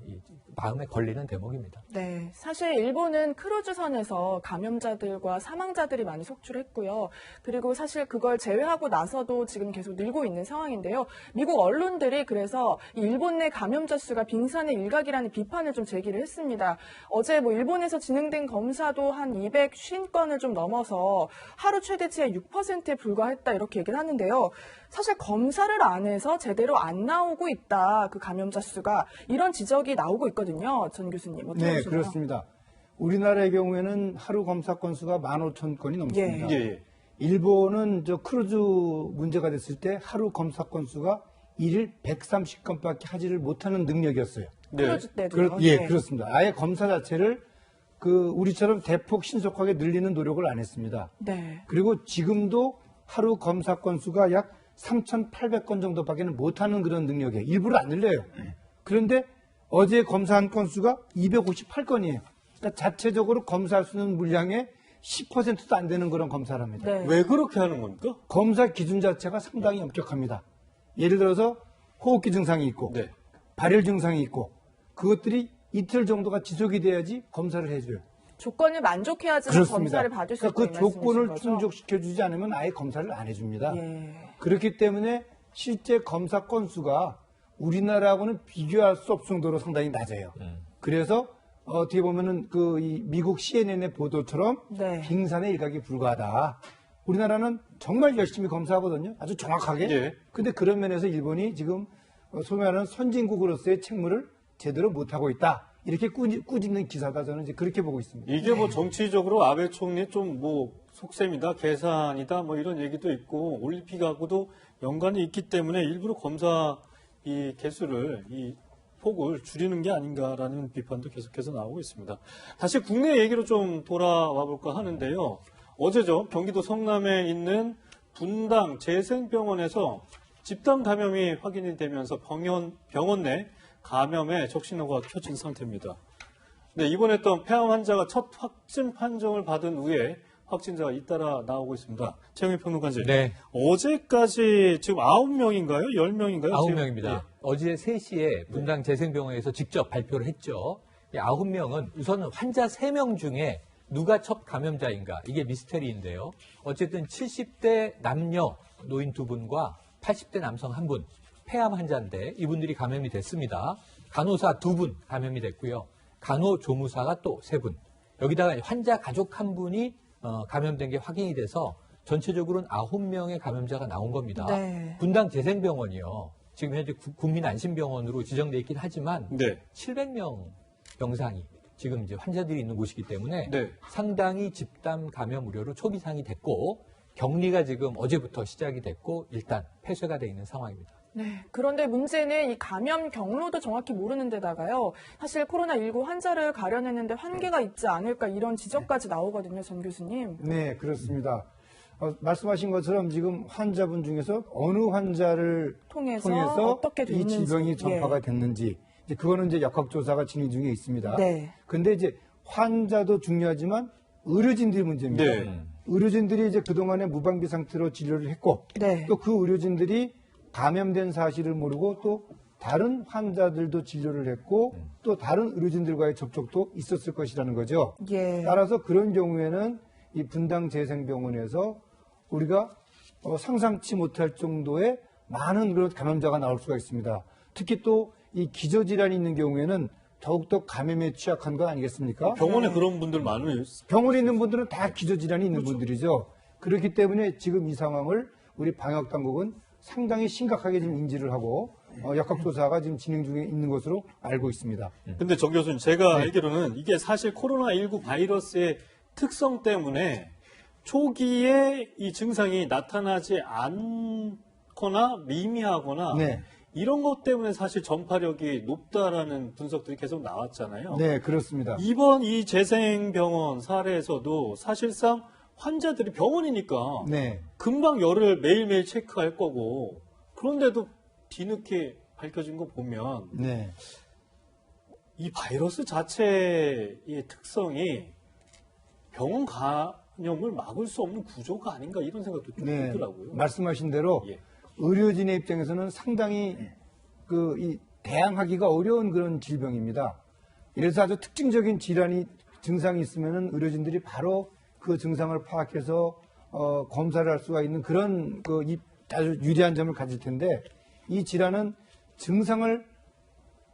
마음에 걸리는 대목입니다. 네, 사실 일본은 크루즈선에서 감염자들과 사망자들이 많이 속출했고요. 그리고 사실 그걸 제외하고 나서도 지금 계속 늘고 있는 상황인데요. 미국 언론들이 그래서 이 일본 내 감염자 수가 빙산의 일각이라는 비판을 좀 제기를 했습니다. 어제 뭐 일본에서 진행된 검사도 한 250건을 좀 넘어서 하루 최대치의 6%에 불과했다 이렇게 얘기를 하는데요. 사실 검사를 안 해서 제대로 안 나오고 있다. 그 감염자 수가 이런 지적이 나오고 있거든요. 전 교수님 어떻게 네, 보시나요? 그렇습니다. 우리나라의 경우에는 하루 검사 건수가 15,000건이 넘습니다. 예. 일본은 저 크루즈 문제가 됐을 때 하루 검사 건수가 1일 130건밖에 하지를 못하는 능력이었어요. 크루즈 때도요. 예, 그렇습니다. 아예 검사 자체를 우리처럼 대폭 신속하게 늘리는 노력을 안 했습니다. 네. 그리고 지금도 하루 검사 건수가 약 3,800건 정도밖에 못하는 그런 능력이에요. 일부러 안 늘려요. 그런데 어제 검사한 건수가 258건이에요. 그러니까 자체적으로 검사할 수 있는 물량의 10%도 안 되는 그런 검사를 합니다. 네. 왜 그렇게 하는 겁니까? 검사 기준 자체가 상당히 엄격합니다. 예를 들어서 호흡기 증상이 있고 네. 발열 증상이 있고 그것들이 이틀 정도가 지속이 돼야지 검사를 해줘요. 조건을 만족해야지만 그렇습니다. 검사를 받을 수 그러니까 있다는 그 조건을 말씀이신 거죠? 충족시켜주지 않으면 아예 검사를 안 해줍니다. 예. 그렇기 때문에 실제 검사 건수가 우리나라하고는 비교할 수 없을 정도로 상당히 낮아요. 그래서 어떻게 보면은 이 미국 CNN의 보도처럼 네. 빙산의 일각이 불과하다. 우리나라는 정말 열심히 검사하거든요. 아주 정확하게. 예. 근데 그런 면에서 일본이 지금 소위 말하는 선진국으로서의 책무를 제대로 못하고 있다. 이렇게 꾸짖는 기사다. 저는 이제 그렇게 보고 있습니다. 이게 뭐 정치적으로 아베 총리 좀 뭐 속셈이다, 계산이다, 뭐 이런 얘기도 있고 올림픽하고도 연관이 있기 때문에 일부러 검사 이 개수를 이 폭을 줄이는 게 아닌가라는 비판도 계속해서 나오고 있습니다. 다시 국내 얘기로 좀 돌아와 볼까 하는데요. 어제죠. 경기도 성남에 있는 분당 재생병원에서 집단 감염이 확인이 되면서 병원 내 감염의 적신호가 켜진 상태입니다. 네, 입원했던 폐암 환자가 첫 확진 판정을 받은 후에 확진자가 잇따라 나오고 있습니다. 최영희 평론가님. 네. 어제까지 지금 9명인가요? 10명인가요? 9명입니다. 어제 3시에 분당 재생병원에서 직접 발표를 했죠. 이 9명은 우선은 환자 3명 중에 누가 첫 감염자인가 이게 미스터리인데요. 어쨌든 70대 남녀 노인 2분과 80대 남성 1분 폐암 환자인데 이분들이 감염이 됐습니다. 간호사 2분 감염이 됐고요. 간호조무사가 또 3분. 여기다가 환자 가족 1분이 감염된 게 확인이 돼서 전체적으로는 9명의 감염자가 나온 겁니다. 네. 분당 재생병원이요. 지금 현재 국민안심병원으로 지정돼 있긴 하지만 네. 700명 병상이 지금 이제 환자들이 있는 곳이기 때문에 네. 상당히 집단 감염 우려로 초기상이 됐고 격리가 지금 어제부터 시작이 됐고 일단 폐쇄가 돼 있는 상황입니다. 네. 그런데 문제는 이 감염 경로도 정확히 모르는 데다가요. 사실 코로나19 환자를 가려내는데 한계가 있지 않을까 이런 지적까지 나오거든요, 전 교수님. 네, 그렇습니다. 말씀하신 것처럼 지금 환자분 중에서 어느 환자를 통해서 어떻게 이 됐는지. 질병이 전파가 됐는지 이제 그거는 이제 역학조사가 진행 중에 있습니다. 네. 근데 이제 환자도 중요하지만 의료진들이 문제입니다. 네. 의료진들이 이제 그동안에 무방비 상태로 진료를 했고 네. 또 그 의료진들이 감염된 사실을 모르고 또 다른 환자들도 진료를 했고 또 다른 의료진들과의 접촉도 있었을 것이라는 거죠. 예. 따라서 그런 경우에는 이 분당 재생병원에서 우리가 상상치 못할 정도의 많은 그런 감염자가 나올 수가 있습니다. 특히 또 이 기저질환이 있는 경우에는 더욱더 감염에 취약한 거 아니겠습니까? 병원에 그런 분들 많아요. 병원에 있는 분들은 다 기저질환이 있는 분들이죠. 그렇기 때문에 지금 이 상황을 우리 방역당국은 상당히 심각하게 지금 인지를 하고 역학조사가 지금 진행 중에 있는 것으로 알고 있습니다. 근데 정 교수님, 제가 알기로는 이게 사실 코로나19 바이러스의 특성 때문에 초기에 이 증상이 나타나지 않거나 미미하거나 네. 이런 것 때문에 사실 전파력이 높다라는 분석들이 계속 나왔잖아요. 네, 그렇습니다. 이번 이 재생병원 사례에서도 사실상 환자들이 병원이니까 네. 금방 열을 매일매일 체크할 거고 그런데도 뒤늦게 밝혀진 거 보면 네. 이 바이러스 자체의 특성이 병원 감염을 막을 수 없는 구조가 아닌가 이런 생각도 좀 네. 들더라고요. 말씀하신 대로 예. 의료진의 입장에서는 상당히 이 대항하기가 어려운 그런 질병입니다. 이래서 아주 특징적인 증상이 있으면은 의료진들이 바로 그 증상을 파악해서 검사를 할 수가 있는 그런 아주 유리한 점을 가질 텐데 이 질환은 증상을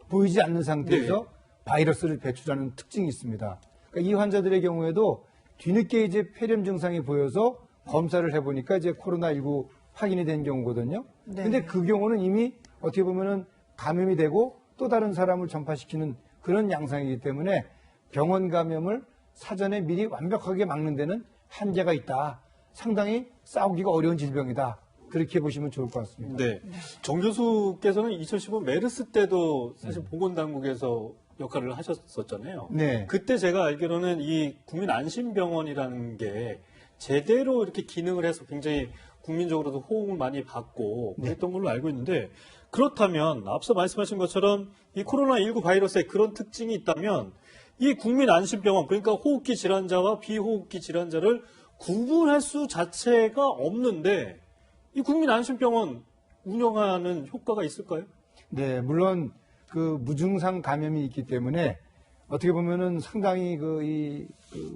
보이지 않는 상태에서 네. 바이러스를 배출하는 특징이 있습니다. 그러니까 이 환자들의 경우에도 뒤늦게 이제 폐렴 증상이 보여서 검사를 해보니까 이제 코로나19 확인이 된 경우거든요. 네. 근데 그 경우는 이미 어떻게 보면은 감염이 되고 또 다른 사람을 전파시키는 그런 양상이기 때문에 병원 감염을 사전에 미리 완벽하게 막는 데는 한계가 있다. 상당히 싸우기가 어려운 질병이다. 그렇게 보시면 좋을 것 같습니다. 네. 정 교수께서는 2015 메르스 때도 사실 보건당국에서 역할을 하셨었잖아요. 네. 그때 제가 알기로는 이 국민안심병원이라는 게 제대로 이렇게 기능을 해서 굉장히 국민적으로도 호응을 많이 받고 그랬던 걸로 알고 있는데 그렇다면 앞서 말씀하신 것처럼 이 코로나19 바이러스에 그런 특징이 있다면 이 국민안심병원 그러니까 호흡기 질환자와 비호흡기 질환자를 구분할 수 자체가 없는데 이 국민안심병원 운영하는 효과가 있을까요? 네, 물론 그 무증상 감염이 있기 때문에 어떻게 보면은 상당히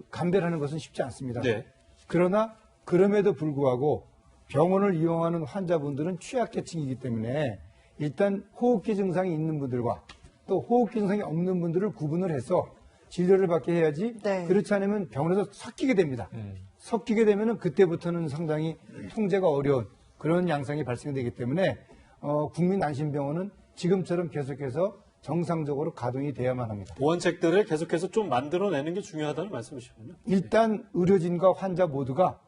감별하는 것은 쉽지 않습니다. 네. 그러나 그럼에도 불구하고 병원을 이용하는 환자분들은 취약계층이기 때문에 일단 호흡기 증상이 있는 분들과 또 호흡기 증상이 없는 분들을 구분을 해서 진료를 받게 해야지 네. 그렇지 않으면 병원에서 섞이게 됩니다. 섞이게 되면은 그때부터는 상당히 통제가 어려운 그런 양상이 발생되기 때문에 국민안심병원은 지금처럼 계속해서 정상적으로 가동이 돼야만 합니다. 보완책들을 계속해서 좀 만들어내는 게 중요하다는 말씀이시군요. 일단 의료진과 환자 모두가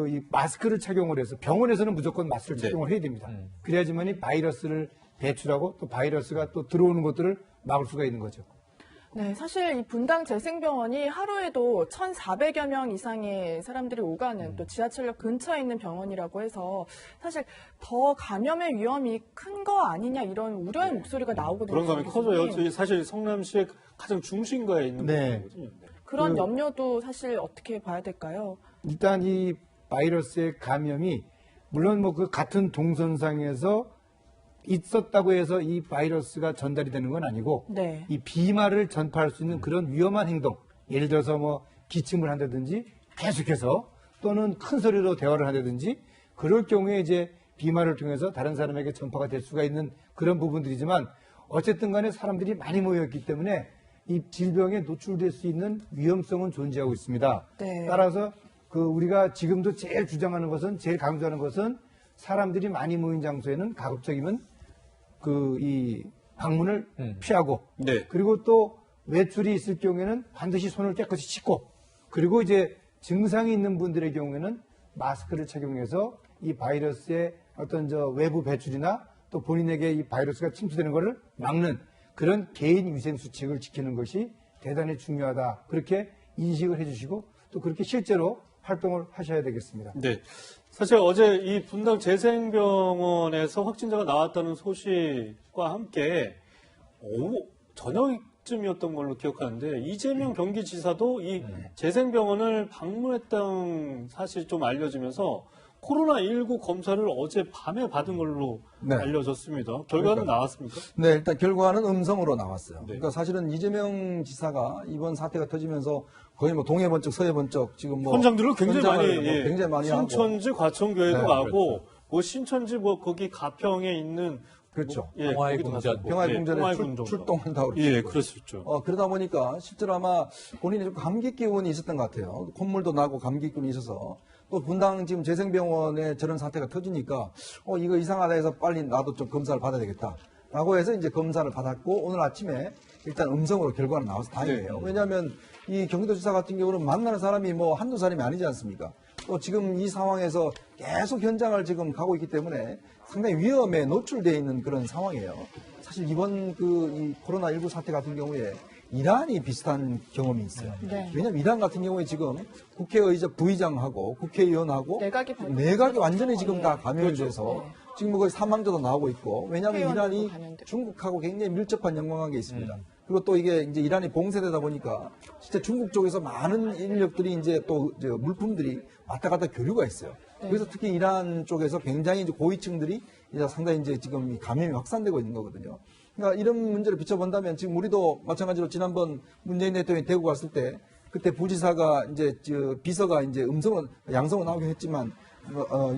이 마스크를 착용을 해서 병원에서는 무조건 마스크를 착용을 해야 됩니다. 그래야지만이 바이러스를 배출하고 또 바이러스가 또 들어오는 것들을 막을 수가 있는 거죠. 네, 사실 이 분당 재생병원이 하루에도 1,400여 명 이상의 사람들이 오가는 또 지하철역 근처에 있는 병원이라고 해서 사실 더 감염의 위험이 큰 거 아니냐 이런 우려의 목소리가 나오거든요. 그런 감이 커져요. 사실 성남시의 가장 중심가에 있는 거거든요. 그런 염려도 사실 어떻게 봐야 될까요? 일단 이 바이러스의 감염이 물론 그 같은 동선상에서 있었다고 해서 이 바이러스가 전달이 되는 건 아니고 네. 이 비말을 전파할 수 있는 그런 위험한 행동, 예를 들어서 기침을 한다든지 계속해서 또는 큰 소리로 대화를 한다든지 그럴 경우에 이제 비말을 통해서 다른 사람에게 전파가 될 수가 있는 그런 부분들이지만 어쨌든 간에 사람들이 많이 모였기 때문에 이 질병에 노출될 수 있는 위험성은 존재하고 있습니다. 네. 따라서 우리가 지금도 제일 주장하는 것은 제일 강조하는 것은 사람들이 많이 모인 장소에는 가급적이면 이 방문을 피하고 네. 그리고 또 외출이 있을 경우에는 반드시 손을 깨끗이 씻고 그리고 이제 증상이 있는 분들의 경우에는 마스크를 착용해서 이 바이러스의 어떤 외부 배출이나 또 본인에게 이 바이러스가 침투되는 것을 막는 그런 개인 위생 수칙을 지키는 것이 대단히 중요하다. 그렇게 인식을 해주시고 또 그렇게 실제로 활동을 하셔야 되겠습니다. 네. 사실 어제 이 분당 재생병원에서 확진자가 나왔다는 소식과 함께 오후 저녁쯤이었던 걸로 기억하는데 이재명 경기지사도 이 재생병원을 방문했다는 사실이 좀 알려지면서 코로나19 검사를 어제 밤에 받은 걸로 알려졌습니다. 결과는 나왔습니까? 네, 일단 결과는 음성으로 나왔어요. 네. 그러니까 사실은 이재명 지사가 이번 사태가 터지면서 거의 동해 번쩍 서해 번쩍 지금 현장들을 굉장히 많이 하고 신천지 과천교회도 가고 신천지 거기 가평에 있는 그렇죠. 평화의 궁전. 평화의 궁전에 출동한다고 그랬었죠. 그러다 보니까 실제로 아마 본인이 좀 감기 기운이 있었던 것 같아요. 콧물도 나고 감기 기운이 있어서 또 분당 지금 재생병원에 저런 사태가 터지니까 이거 이상하다 해서 빨리 나도 좀 검사를 받아야 되겠다. 라고 해서 이제 검사를 받았고 오늘 아침에 일단 음성으로 결과는 나와서 다행이에요. 왜냐하면 이 경기도지사 같은 경우는 만나는 사람이 한두 사람이 아니지 않습니까? 또 지금 이 상황에서 계속 현장을 지금 가고 있기 때문에 상당히 위험에 노출되어 있는 그런 상황이에요. 사실 이번 이 코로나19 사태 같은 경우에 이란이 비슷한 경험이 있어요. 네. 왜냐하면 이란 같은 경우에 지금 부의장하고 국회의원하고 내각이 완전히 지금 다 감염이 돼서 지금 거의 사망자도 나오고 있고 왜냐하면 이란이 중국하고 굉장히 밀접한 연관관계가 있습니다. 그리고 또 이게 이제 이란이 봉쇄되다 보니까 진짜 중국 쪽에서 많은 인력들이 이제 또 물품들이 왔다 갔다 교류가 있어요. 그래서 특히 이란 쪽에서 굉장히 이제 고위층들이 이제 상당히 이제 지금 감염이 확산되고 있는 거거든요. 그러니까 이런 문제를 비춰본다면 지금 우리도 마찬가지로 지난번 문재인 대통령이 대구 갔을 때 그때 부지사가 이제 비서가 이제 양성은 나오긴 했지만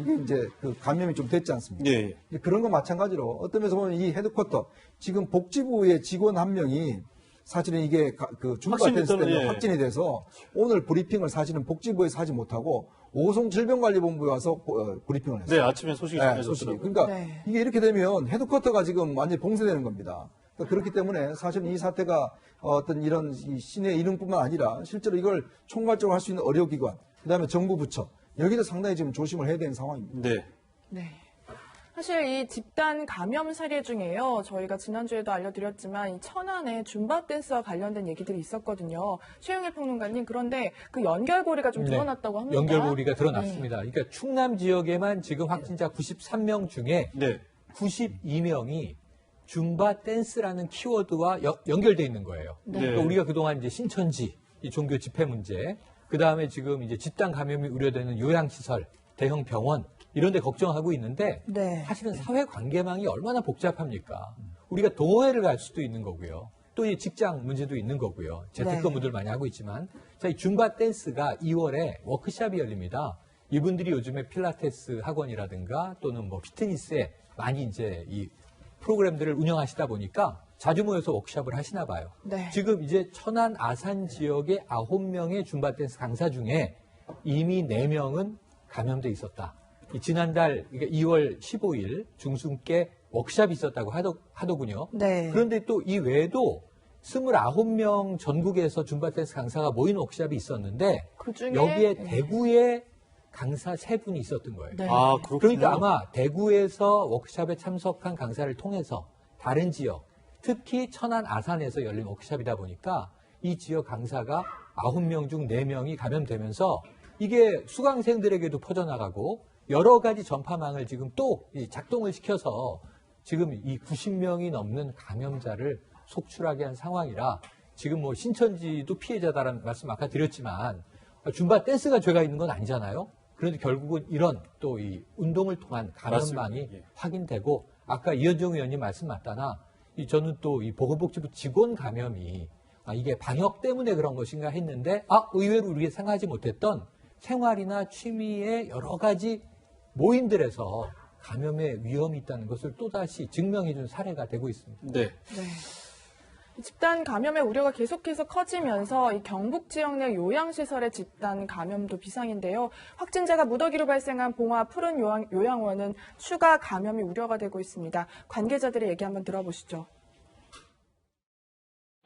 이게 이제 감염이 좀 됐지 않습니까? 예. 그런 거 마찬가지로 어떤 면에서 보면 이 헤드쿼터 지금 복지부의 직원 한 명이 사실은 이게 중국가 됐을 때 확진이 돼서 오늘 브리핑을 사실은 복지부에서 하지 못하고 오송질병관리본부에 와서 브리핑을 했어요. 네, 아침에 소식이 전해졌더라고요. 그러니까 이게 이렇게 되면 헤드쿼터가 지금 완전히 봉쇄되는 겁니다. 그렇기 때문에 사실은 이 사태가 어떤 이런 신의 이름뿐만 아니라 실제로 이걸 총괄적으로 할 수 있는 의료기관, 그다음에 정부 부처 여기도 상당히 지금 조심을 해야 되는 상황입니다. 네. 네. 사실 이 집단 감염 사례 중에요. 저희가 지난주에도 알려드렸지만 이 천안에 줌바 댄스와 관련된 얘기들이 있었거든요. 최영일 평론가님, 그런데 그 연결고리가 좀 드러났다고 합니다. 연결고리가 드러났습니다. 그러니까 충남 지역에만 지금 확진자 93명 중에 92명이 줌바 댄스라는 키워드와 연결돼 있는 거예요. 그러니까 우리가 그동안 이제 신천지, 이 종교 집회 문제, 그 다음에 지금 이제 집단 감염이 우려되는 요양시설, 대형 병원, 이런 데 걱정하고 있는데 사실은 사회관계망이 얼마나 복잡합니까? 우리가 동호회를 갈 수도 있는 거고요. 또 이 직장 문제도 있는 거고요. 재택근무들 많이 하고 있지만, 자, 이 줌바 댄스가 2월에 워크숍이 열립니다. 이분들이 요즘에 필라테스 학원이라든가 또는 뭐 피트니스에 많이 이제 이 프로그램들을 운영하시다 보니까 자주 모여서 워크숍을 하시나 봐요. 지금 이제 천안 아산 지역의 9명의 줌바 댄스 강사 중에 이미 4명은 감염돼 있었다. 지난달, 그러니까 2월 15일 중순께 워크숍이 있었다고 하더군요. 그런데 또 이 외에도 29명 전국에서 줌바 댄스 강사가 모인 워크숍이 있었는데 여기에 대구에 강사 3분이 있었던 거예요. 그러니까 아마 대구에서 워크숍에 참석한 강사를 통해서 다른 지역, 특히 천안 아산에서 열린 워크숍이다 보니까 이 지역 강사가 9명 중 4명이 감염되면서 이게 수강생들에게도 퍼져나가고 여러 가지 전파망을 지금 또 작동을 시켜서 지금 이 90명이 넘는 감염자를 속출하게 한 상황이라 지금 뭐 신천지도 피해자다라는 말씀 아까 드렸지만 줌바 댄스가 죄가 있는 건 아니잖아요. 그런데 결국은 이런 또 이 운동을 통한 감염망이 확인되고 아까 이현정 의원님 말씀 맞다나 저는 또 이 보건복지부 직원 감염이 이게 방역 때문에 그런 것인가 했는데 의외로 우리가 생각하지 못했던 생활이나 취미의 여러 가지 모임들에서 감염의 위험이 있다는 것을 또다시 증명해준 사례가 되고 있습니다. 집단 감염의 우려가 계속해서 커지면서 이 경북 지역 내 요양시설의 집단 감염도 비상인데요. 확진자가 무더기로 발생한 봉화 푸른 요양원은 추가 감염이 우려가 되고 있습니다. 관계자들의 얘기 한번 들어보시죠.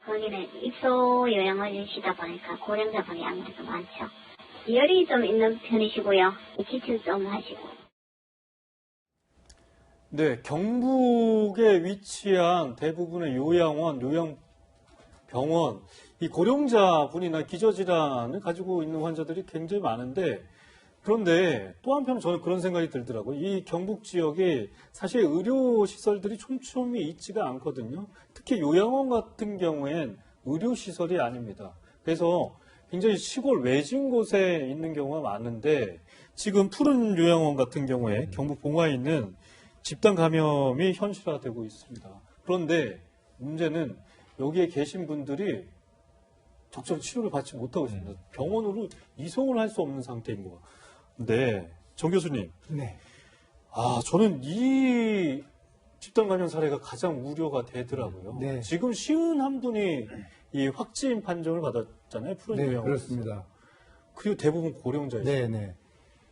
거기는 입소 요양원이시다 보니까 고령자분이 아무래도 많죠. 열이 좀 있는 편이시고요. 기침 좀 하시고. 네, 경북에 위치한 대부분의 요양원, 요양병원, 이 고령자분이나 기저질환을 가지고 있는 환자들이 굉장히 많은데, 그런데 또 한편은 저는 그런 생각이 들더라고요. 이 경북 지역에 사실 의료시설들이 촘촘히 있지가 않거든요. 특히 요양원 같은 경우엔 의료시설이 아닙니다. 그래서 굉장히 시골 외진 곳에 있는 경우가 많은데, 지금 푸른 요양원 같은 경우에 경북 봉화에 있는 집단 감염이 현실화되고 있습니다. 그런데 문제는 여기에 계신 분들이 적절히 치료를 받지 못하고 있습니다. 병원으로 이송을 할 수 없는 상태인 거. 네, 정 교수님. 저는 이 집단 감염 사례가 가장 우려가 되더라고요. 지금 51분이 이 확진 판정을 받았잖아요. 푸른 요양원. 그렇습니다. 그리고 대부분 고령자였어요.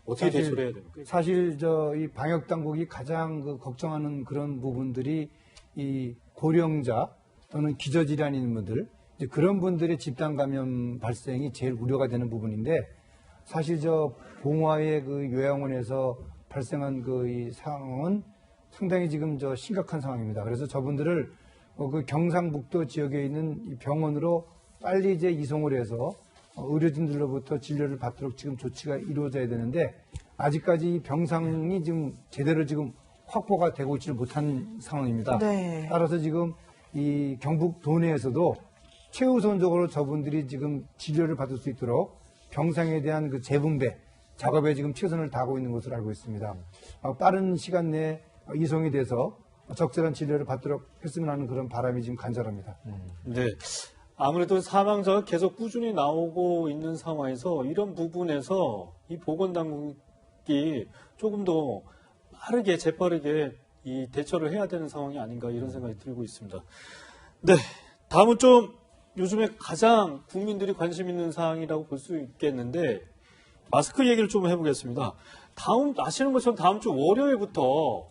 어떻게 대처를 해야 됩니까? 사실 이 방역 당국이 가장 걱정하는 그런 부분들이 이 고령자 또는 기저질환 있는 분들, 이제 그런 분들의 집단 감염 발생이 제일 우려가 되는 부분인데, 사실 봉화의 그 요양원에서 발생한 이 상황은 상당히 지금 심각한 상황입니다. 그래서 저분들을 그 경상북도 지역에 있는 이 병원으로 빨리 이제 이송을 해서 의료진들로부터 진료를 받도록 지금 조치가 이루어져야 되는데, 아직까지 이 병상이 지금 제대로 지금 확보가 되고 있지 못한 상황입니다. 따라서 지금 이 경북 도내에서도 최우선적으로 저분들이 지금 진료를 받을 수 있도록 병상에 대한 그 재분배 작업에 지금 최선을 다하고 있는 것으로 알고 있습니다. 빠른 시간 내에 이송이 돼서 적절한 진료를 받도록 했으면 하는 그런 바람이 지금 간절합니다. 네. 아무래도 사망자가 계속 꾸준히 나오고 있는 상황에서 이런 부분에서 이 보건당국이 조금 더 빠르게, 재빠르게 이 대처를 해야 되는 상황이 아닌가 이런 생각이 들고 있습니다. 네. 다음은 좀 요즘에 가장 국민들이 관심 있는 사항이라고 볼 수 있겠는데, 마스크 얘기를 좀 해보겠습니다. 아시는 것처럼 다음 주 월요일부터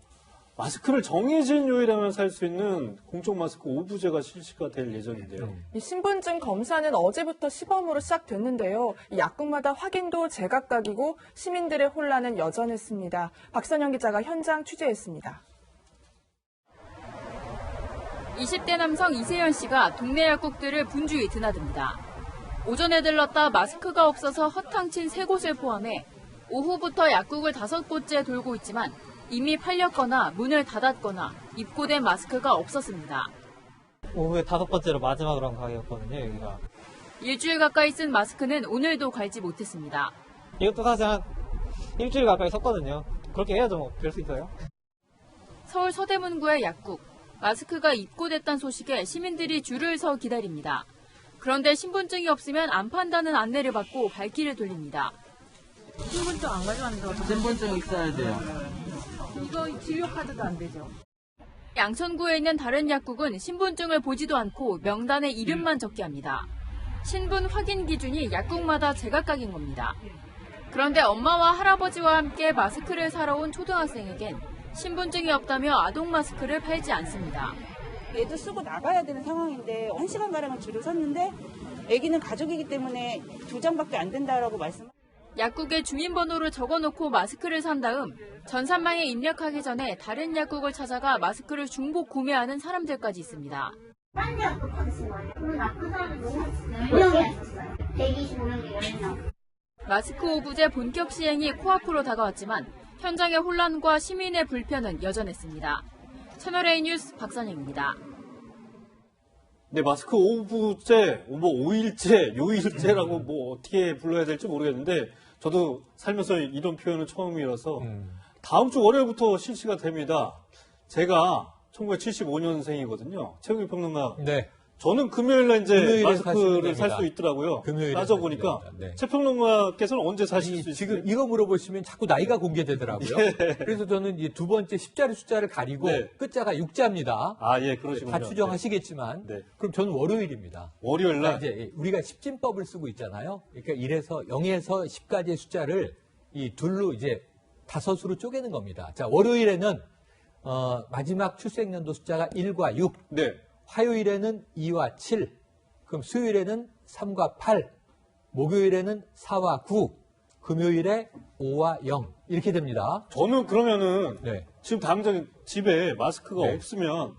마스크를 정해진 요일에만 살 수 있는 공적 마스크 오부제가 실시가 될 예정인데요. 이 신분증 검사는 어제부터 시범으로 시작됐는데요. 이 약국마다 확인도 제각각이고 시민들의 혼란은 여전했습니다. 박선영 기자가 현장 취재했습니다. 20대 남성 이세현 씨가 동네 약국들을 분주히 드나듭니다. 오전에 들렀다 마스크가 없어서 허탕친 3곳을 포함해 오후부터 약국을 5곳째 돌고 있지만 이미 팔렸거나 문을 닫았거나 입고된 마스크가 없었습니다. 오후에 5번째로 마지막으로 한 가게였거든요, 여기가. 일주일 가까이 쓴 마스크는 오늘도 갈지 못했습니다. 이것도 사실 한 일주일 가까이 썼거든요. 그렇게 해야죠, 뭐. 될 수 있어요. 서울 서대문구의 약국. 마스크가 입고됐다는 소식에 시민들이 줄을 서 기다립니다. 그런데 신분증이 없으면 안 판다는 안내를 받고 발길을 돌립니다. 신분증 안 가져왔는데 신분증 있어야 돼요. 이거 진료카드도 안 되죠. 양천구에 있는 다른 약국은 신분증을 보지도 않고 명단에 이름만 적게 합니다. 신분 확인 기준이 약국마다 제각각인 겁니다. 그런데 엄마와 할아버지와 함께 마스크를 사러 온 초등학생에겐 신분증이 없다며 아동 마스크를 팔지 않습니다. 애도 쓰고 나가야 되는 상황인데 1시간가량을 줄을 섰는데 애기는 가족이기 때문에 2장밖에 안 된다라고 말씀. 약국에 주민번호를 적어놓고 마스크를 산 다음 전산망에 입력하기 전에 다른 약국을 찾아가 마스크를 중복 구매하는 사람들까지 있습니다. 딴 약국 가신 거예요? 그럼 나쁜 사람이 너무 10명이 있었어요. 125명에 10명. 마스크 오부제 본격 시행이 코앞으로 다가왔지만 현장의 혼란과 시민의 불편은 여전했습니다. 채널A 뉴스 박선영입니다. 네, 마스크 오부제, 뭐 5일제, 요일제라고 뭐 어떻게 불러야 될지 모르겠는데 저도 살면서 이런 표현은 처음이라서 다음 주 월요일부터 실시가 됩니다. 제가 1975년생이거든요. 최욱일 평론가. 네. 저는 금요일날 이제 마스크를 살 살 수 있더라고요. 금요일에 따져보니까. 네. 최 평론가께서는 언제 사실 수 있어요? 지금 이거 물어보시면 자꾸 나이가 공개되더라고요. 예. 그래서 저는 이 두 번째 10자리 숫자를 가리고 네. 끝자가 6자입니다. 아, 예, 그러시군요. 다 추정하시겠지만. 네. 그럼 저는 월요일입니다. 월요일날? 그러니까 이제 우리가 10진법을 쓰고 있잖아요. 그러니까 0에서 10까지의 숫자를 이 둘로 이제 5수로 쪼개는 겁니다. 자, 월요일에는 마지막 출생연도 숫자가 1과 6. 네. 화요일에는 2와 7, 그럼 수요일에는 3과 8, 목요일에는 4와 9, 금요일에 5와 0 이렇게 됩니다. 저는 그러면은 네. 지금 당장 집에 마스크가 네. 없으면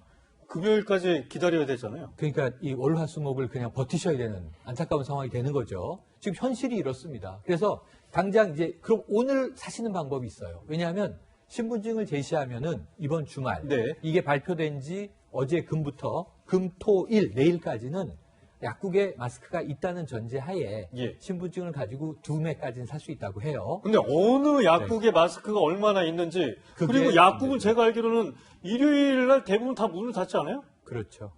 금요일까지 기다려야 되잖아요. 그러니까 이 월화수목을 그냥 버티셔야 되는 안타까운 상황이 되는 거죠. 지금 현실이 이렇습니다. 그래서 당장 이제 그럼 오늘 사시는 방법이 있어요. 왜냐하면 신분증을 제시하면은 이번 주말 네. 이게 발표된 지 어제 금부터 금, 토, 일 내일까지는 약국에 마스크가 있다는 전제하에 예. 신분증을 가지고 2매까지는 살 수 있다고 해요. 근데 어느 약국에 마스크가 얼마나 있는지 그리고 약국은 제가 알기로는 일요일 날 대부분 다 문을 닫지 않아요? 그렇죠.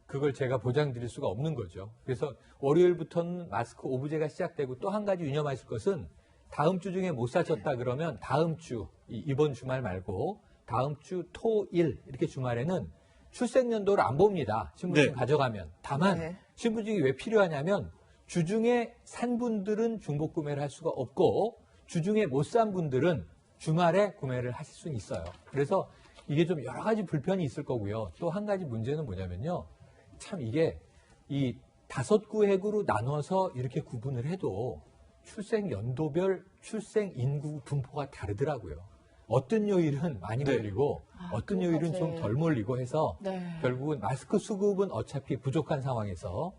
그걸 제가 보장드릴 수가 없는 거죠. 그래서 월요일부터는 마스크 오부제가 시작되고 또 한 가지 유념하실 것은 다음 주 중에 못 사셨다 그러면 다음 주, 이번 주말 말고 다음 주 토, 일 이렇게 주말에는 출생연도를 안 봅니다. 신분증 네. 가져가면. 다만 네. 신분증이 왜 필요하냐면 주중에 산 분들은 중복 구매를 할 수가 없고 주중에 못 산 분들은 주말에 구매를 하실 수는 있어요. 그래서 이게 좀 여러 가지 불편이 있을 거고요. 또 한 가지 문제는 뭐냐면요. 참 이게 이 5구획으로 나눠서 이렇게 구분을 해도 출생 연도별 출생 인구 분포가 다르더라고요. 어떤 요일은 많이 네. 몰리고 어떤 요일은 좀 덜 몰리고 해서 네. 결국은 마스크 수급은 어차피 부족한 상황에서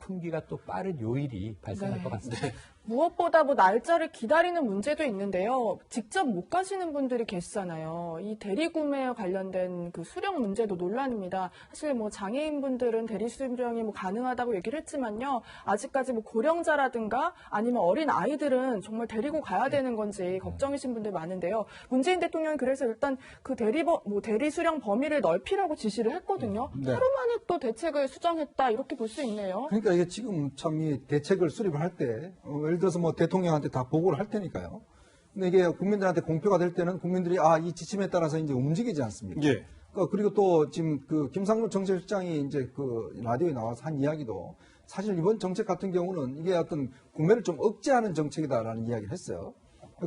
품귀가 또 빠른 요일이 발생할 네. 것 같습니다. 무엇보다 뭐 날짜를 기다리는 문제도 있는데요. 직접 못 가시는 분들이 계시잖아요. 이 대리구매와 관련된 그 수령 문제도 논란입니다. 사실 뭐 장애인분들은 대리 수령이 뭐 가능하다고 얘기를 했지만요. 아직까지 뭐 고령자라든가 아니면 어린 아이들은 정말 데리고 가야 되는 건지 걱정이신 분들 많은데요. 문재인 대통령이 그래서 일단 그 대리 수령 범위를 넓히라고 지시를 했거든요. 네. 하루 만에 또 대책을 수정했다 이렇게 볼 수 있네요. 그러니까 이게 지금 참 이 대책을 수립을 할 때 예를 들어서 뭐 대통령한테 다 보고를 할 테니까요. 근데 이게 국민들한테 공표가 될 때는 국민들이 이 지침에 따라서 이제 움직이지 않습니까? 예. 그리고 또 지금 그 김상조 정책실장이 이제 그 라디오에 나와서 한 이야기도 사실 이번 정책 같은 경우는 이게 어떤 구매를 좀 억제하는 정책이다라는 이야기를 했어요.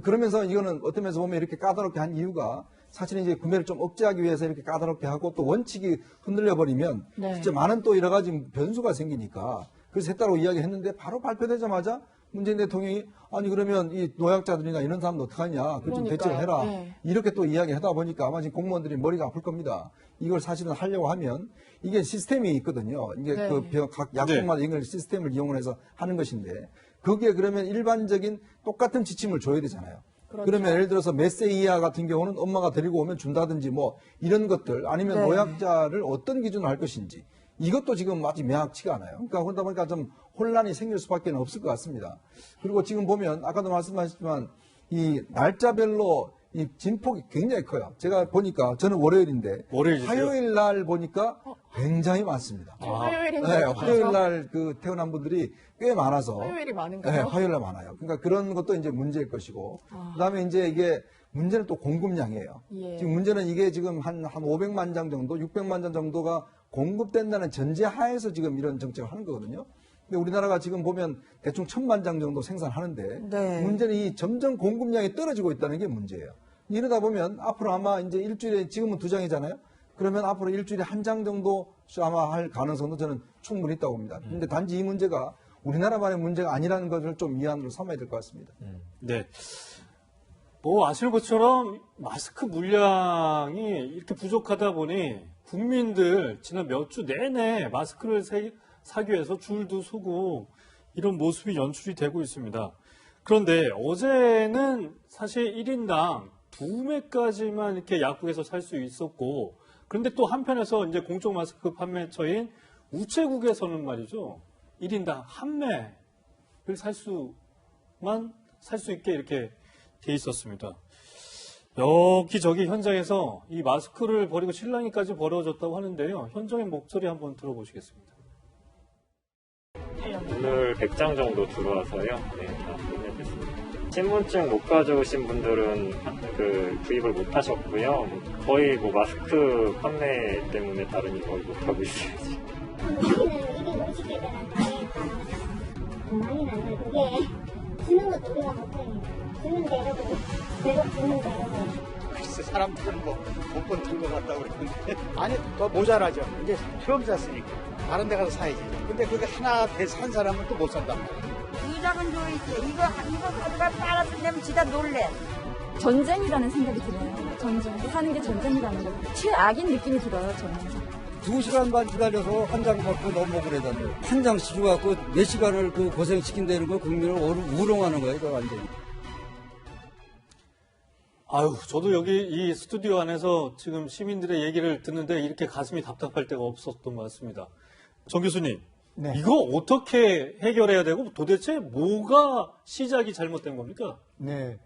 그러면서 이거는 어떤 면에서 보면 이렇게 까다롭게 한 이유가 사실은 이제 구매를 좀 억제하기 위해서 이렇게 까다롭게 하고 또 원칙이 흔들려 버리면 네. 진짜 많은 또 여러 가지 변수가 생기니까 그래서 했다고 이야기했는데 바로 발표되자마자 문재인 대통령이 아니 그러면 이 노약자들이나 이런 사람들 어떡하냐 그 좀 대책을 해라 네. 이렇게 또 이야기하다 보니까 아마 지금 공무원들이 머리가 아플 겁니다. 이걸 사실은 하려고 하면 이게 시스템이 있거든요. 이게 네. 각 약국마다 이걸 시스템을 이용해서 하는 것인데 거기에 그러면 일반적인 똑같은 지침을 줘야 되잖아요. 그렇죠. 그러면 예를 들어서 몇 세 이하 같은 경우는 엄마가 데리고 오면 준다든지 뭐 이런 것들 아니면 네. 노약자를 어떤 기준으로 할 것인지 이것도 지금 아직 명확치가 않아요. 그러니까 그러다 보니까 좀 혼란이 생길 수밖에 없을 것 같습니다. 그리고 지금 보면 아까도 말씀하셨지만 이 날짜별로 이 진폭이 굉장히 커요. 제가 보니까 저는 월요일인데 화요일 날 보니까 굉장히 많습니다. 화요일인가요? 네, 화요일 날 그 태어난 분들이 꽤 많아서 화요일이 많은가요? 네, 화요일 날 많아요. 그러니까 그런 것도 이제 문제일 것이고 그다음에 이제 이게 문제는 또 공급량이에요. 예. 지금 문제는 이게 지금 한 500만 장 정도, 600만 장 정도가 공급된다는 전제하에서 지금 이런 정책을 하는 거거든요. 근데 우리나라가 지금 보면 대충 1000만 장 정도 생산하는데 네. 문제는 이 점점 공급량이 떨어지고 있다는 게 문제예요. 이러다 보면 앞으로 아마 이제 일주일에 지금은 2장이잖아요. 그러면 앞으로 일주일에 1장 정도 아마 할 가능성도 저는 충분히 있다고 봅니다. 근데 단지 이 문제가 우리나라만의 문제가 아니라는 것을 좀 위안으로 삼아야 될 것 같습니다. 네. 뭐 아시는 것처럼 마스크 물량이 이렇게 부족하다 보니 국민들 지난 몇 주 내내 마스크를 사기 위해서 줄도 서고 이런 모습이 연출이 되고 있습니다. 그런데 어제는 사실 1인당 2매까지만 이렇게 약국에서 살 수 있었고, 그런데 또 한편에서 이제 공적 마스크 판매처인 우체국에서는 말이죠, 1인당 1매를 살 수 있게 이렇게 돼 있었습니다. 여기저기 현장에서 이 마스크를 버리고 실랑이까지 벌어졌다고 하는데요. 현장의 목소리 한번 들어보시겠습니다. 오늘 100장 정도 들어와서요. 네, 다 구매됐습니다. 신분증 못 가져오신 분들은 구입을 못 하셨고요. 거의 뭐 마스크 판매 때문에 다른 일 거의 못 하고 있어요. 많이 나서 그게 주는 것도 우리가 못하겠네. 주는 대로 계속 주는 대로. 글쎄 사람들은 뭐 복권 든것 같다고 그러는데 아니 더 모자라죠. 이제 처음 샀으니까 다른 데 가서 사야지. 근데 그게 하나 산 사람은 또 못 산단 말이야. 이 작은 조이스 이거 가져가 빨아준다면 지다 놀래. 전쟁이라는 생각이 들어요. 전쟁. 사는 게 전쟁이라는 거. 최악인 느낌이 들어요, 저는. 2시간 반 기다려서 한 장 갖고 넘어오래잖아요. 한 장씩 줘갖고 몇 시간을 그 고생시킨다는 거 국민을 우롱하는 거예요, 그 완전히. 아유, 저도 여기 이 스튜디오 안에서 지금 시민들의 얘기를 듣는데 이렇게 가슴이 답답할 때가 없었던 것 같습니다. 정 교수님, 네. 이거 어떻게 해결해야 되고 도대체 뭐가 시작이 잘못된 겁니까? 네.